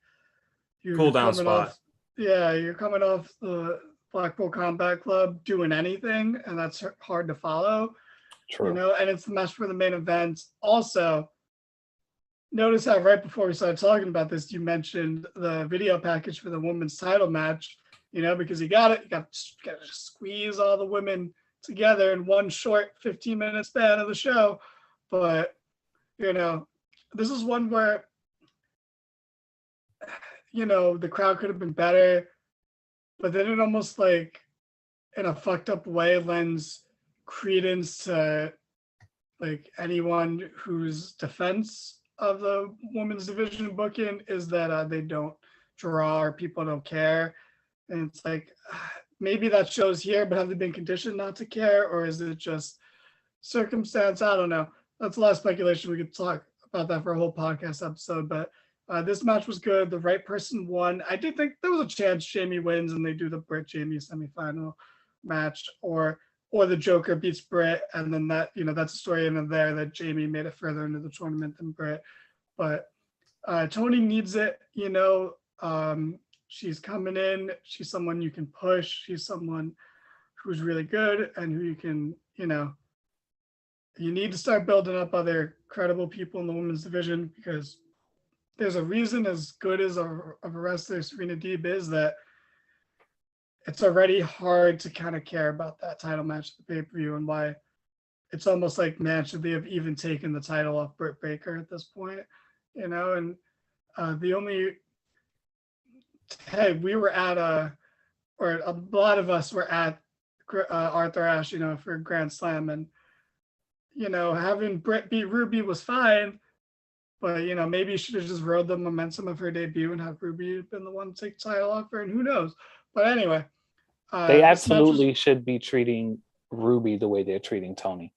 you're Cool down coming spot. off, yeah, you're coming off the Blackpool Combat Club doing anything, and that's hard to follow. True. You know, and it's the match for the main event. Also, notice how right before we started talking about this, you mentioned the video package for the women's title match. You know, because you got to squeeze all the women together in one short 15-minute span of the show. But you know, this is one where, you know, the crowd could have been better, but then it almost like in a fucked up way lends credence to like anyone whose defense of the women's division booking is that they don't draw or people don't care. And it's like, maybe that shows here, but have they been conditioned not to care? Or is it just circumstance? I don't know. That's a lot of speculation. We could talk about that for a whole podcast episode, but this match was good. The right person won. I did think there was a chance Jamie wins and they do the Britt Jamie semifinal match, or the Joker beats Britt, and then that, you know, that's a story in there that Jamie made it further into the tournament than Britt. But Tony needs it, you know. She's coming in. She's someone you can push. She's someone who's really good and who you can, you know, you need to start building up other credible people in the women's division, because there's a reason, as good as of a wrestler Serena Deeb is, that it's already hard to kind of care about that title match at the pay-per-view, and why it's almost like, man, should they have even taken the title off Britt Baker at this point, you know? And the only, hey, we were at or a lot of us were at Arthur Ashe, you know, for Grand Slam, and you know, having Britt beat Ruby was fine, but you know, maybe you should have just rode the momentum of her debut and have Ruby been the one to take the title off her, and who knows. But anyway, they absolutely should be treating Ruby the way they're treating Tony.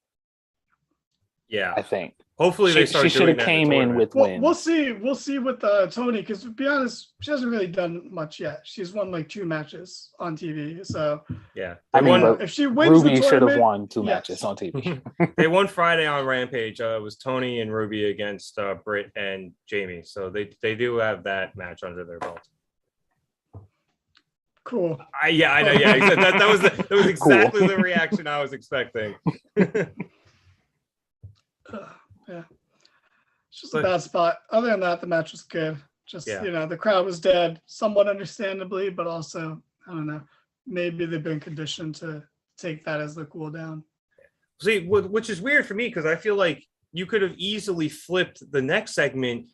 Yeah, I think. Hopefully they start. She should have came in with wins. We'll see with Tony, because to be honest, she hasn't really done much yet. She's won like 2 matches on TV. So yeah, I mean, if she wins, Ruby should have won 2 matches on TV. They won Friday on Rampage. It was Tony and Ruby against Britt and Jamie. So they do have that match under their belt. Cool. I know. Yeah, that was exactly the reaction I was expecting. Yeah, it's just a bad spot. Other than that, the match was good. Just, you know, the crowd was dead, somewhat understandably, but also, I don't know, maybe they've been conditioned to take that as the cool down. See, which is weird for me, because I feel like you could have easily flipped the next segment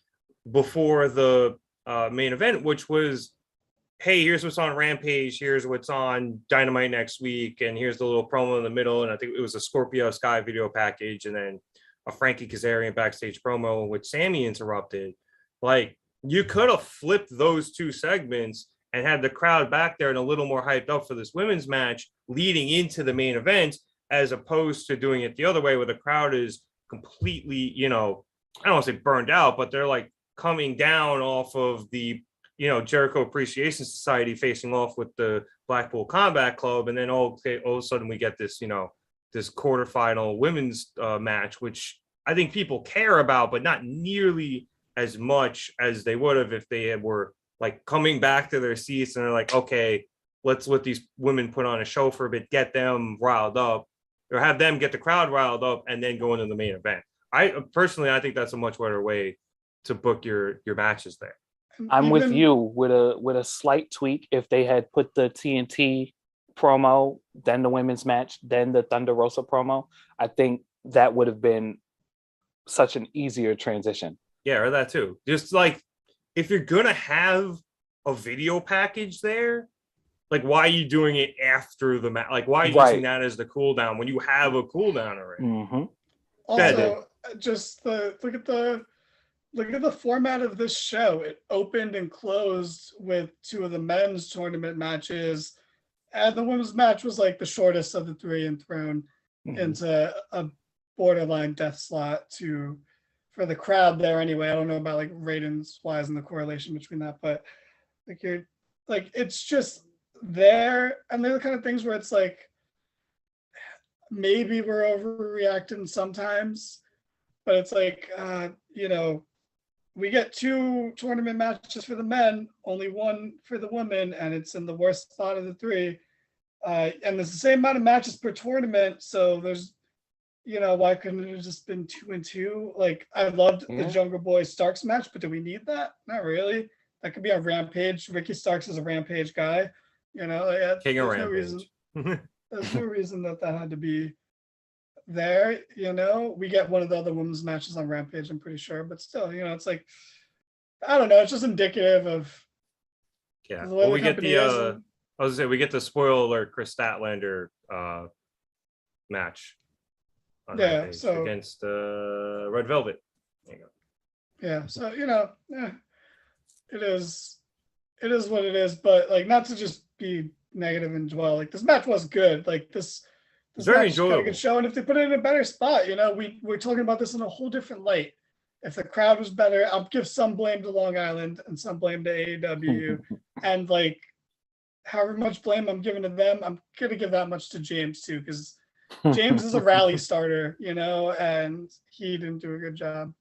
before the main event, which was, hey, here's what's on Rampage, here's what's on Dynamite next week, and here's the little promo in the middle, and I think it was a Scorpio Sky video package, and then a Frankie Kazarian backstage promo, which Sammy interrupted. Like, you could have flipped those 2 segments and had the crowd back there and a little more hyped up for this women's match leading into the main event, as opposed to doing it the other way, where the crowd is completely, you know, I don't want to say burned out, but they're like coming down off of the, you know, Jericho Appreciation Society facing off with the Blackpool Combat Club. And then all of a sudden we get this, you know, this quarterfinal women's match, which I think people care about, but not nearly as much as they would have if they were like coming back to their seats and they're like, okay, let's let these women put on a show for a bit, get them riled up, or have them get the crowd riled up and then go into the main event. I think that's a much better way to book your matches there. I'm with you with a slight tweak. If they had put the TNT promo, then the women's match, then the Thunder Rosa promo, I think that would have been such an easier transition. Yeah, or that too. Just like, if you're gonna have a video package there, like, why are you doing it after the match? Like, why are you using that as the cooldown when you have a cooldown already? Mm-hmm. Also, just look at the format of this show. It opened and closed with 2 of the men's tournament matches, and the women's match was like the shortest of the 3 and thrown into a borderline death slot for the crowd there anyway. I don't know about like ratings wise and the correlation between that, but like it's just there, and they're the kind of things where it's like, maybe we're overreacting sometimes, but it's like, you know, we get 2 tournament matches for the men, only 1 for the women, and it's in the worst spot of the 3. And there's the same amount of matches per tournament, so there's, you know, why couldn't it have just been 2 and 2? Like, I loved the Jungle Boy Starks match, but do we need that? Not really. That could be on Rampage. Ricky Starks is a Rampage guy, you know. King of there's no Rampage. reason. There's no reason that had to be there, you know. We get one of the other women's matches on Rampage, I'm pretty sure, but still, you know, it's like, I don't know, it's just indicative of Yeah. the way Well, the we get company the is, and- I was gonna say we get the spoiler alert Chris Statlander match on Yeah, Rampage so- against Red Velvet. There you go. yeah, so, you know, it is what it is, but like, not to just be negative and dwell. Like, this match was good. Like, this Very match is a enjoyable. good show, and if they put it in a better spot, you know, we're talking about this in a whole different light. If the crowd was better, I'll give some blame to Long Island and some blame to AEW, and like, however much blame I'm giving to them, I'm gonna give that much to James too, because James is a rally starter, you know, and he didn't do a good job.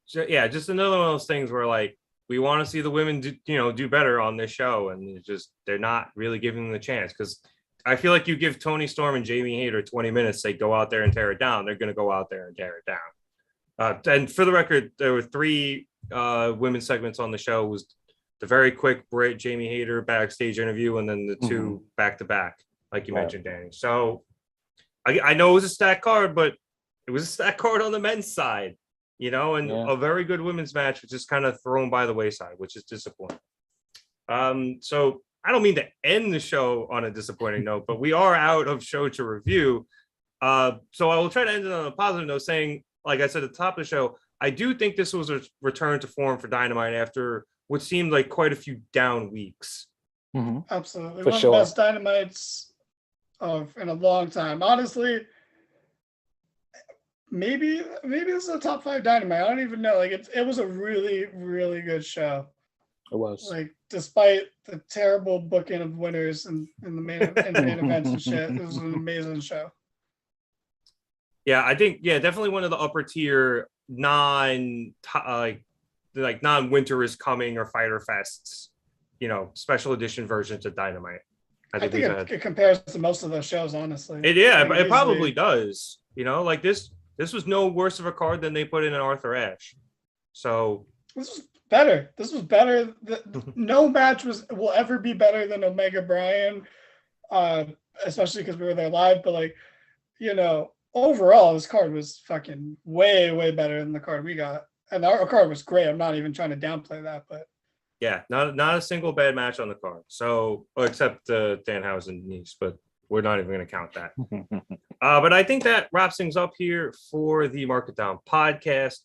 So, yeah, just another one of those things where like we want to see the women do better on this show, and it's just they're not really giving them the chance. Because I feel like you give Tony Storm and Jamie Hayter 20 minutes, they go out there and tear it down. They're going to go out there and tear it down. And for the record, there were 3 women's segments on the show. It was the very quick Jamie Hayter backstage interview, and then the 2 back to back, like you mentioned, Danny. So I know it was a stacked card, but it was a stacked card on the men's side. You know, and a very good women's match was just kind of thrown by the wayside, which is disappointing. So I don't mean to end the show on a disappointing note, but we are out of show to review. So I will try to end it on a positive note, saying, like I said at the top of the show, I do think this was a return to form for Dynamite after what seemed like quite a few down weeks. Absolutely. For One sure. of the best Dynamites in a long time. Honestly, maybe this is a top 5 Dynamite. I don't even know. Like, it was a really, really good show. It was. Like, despite the terrible booking of winners in the main events and shit, it was an amazing show. Yeah, I think definitely one of the upper tier non-winter is coming or Fighter Fests, you know, special edition versions of Dynamite. I think it compares to most of those shows, honestly. It probably does. You know, like this was no worse of a card than they put in an Arthur Ashe. So this was better. This was better. No match will ever be better than Omega Bryan, especially because we were there live. But like, you know, overall, this card was fucking way, way better than the card we got. And our card was great. I'm not even trying to downplay that, but yeah, not a single bad match on the card. So except Danhausen Nice, but we're not even going to count that. But I think that wraps things up here for the Market Down podcast.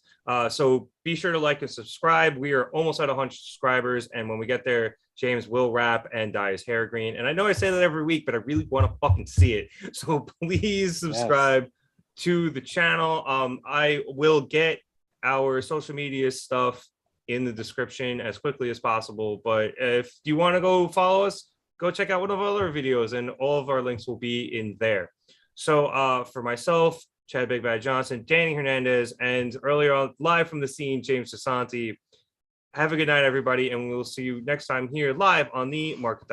So be sure to like and subscribe. We are almost at 100 subscribers, and when we get there, James will wrap and dye his hair green. And I know I say that every week, but I really want to fucking see it. So please subscribe to the channel. I will get our social media stuff in the description as quickly as possible. But if you want to go follow us, go check out one of our other videos, and all of our links will be in there. So for myself, Chad Big Bad Johnson, Danny Hernandez, and earlier on, live from the scene, James DeSanti. Have a good night, everybody, and we'll see you next time here live on the Market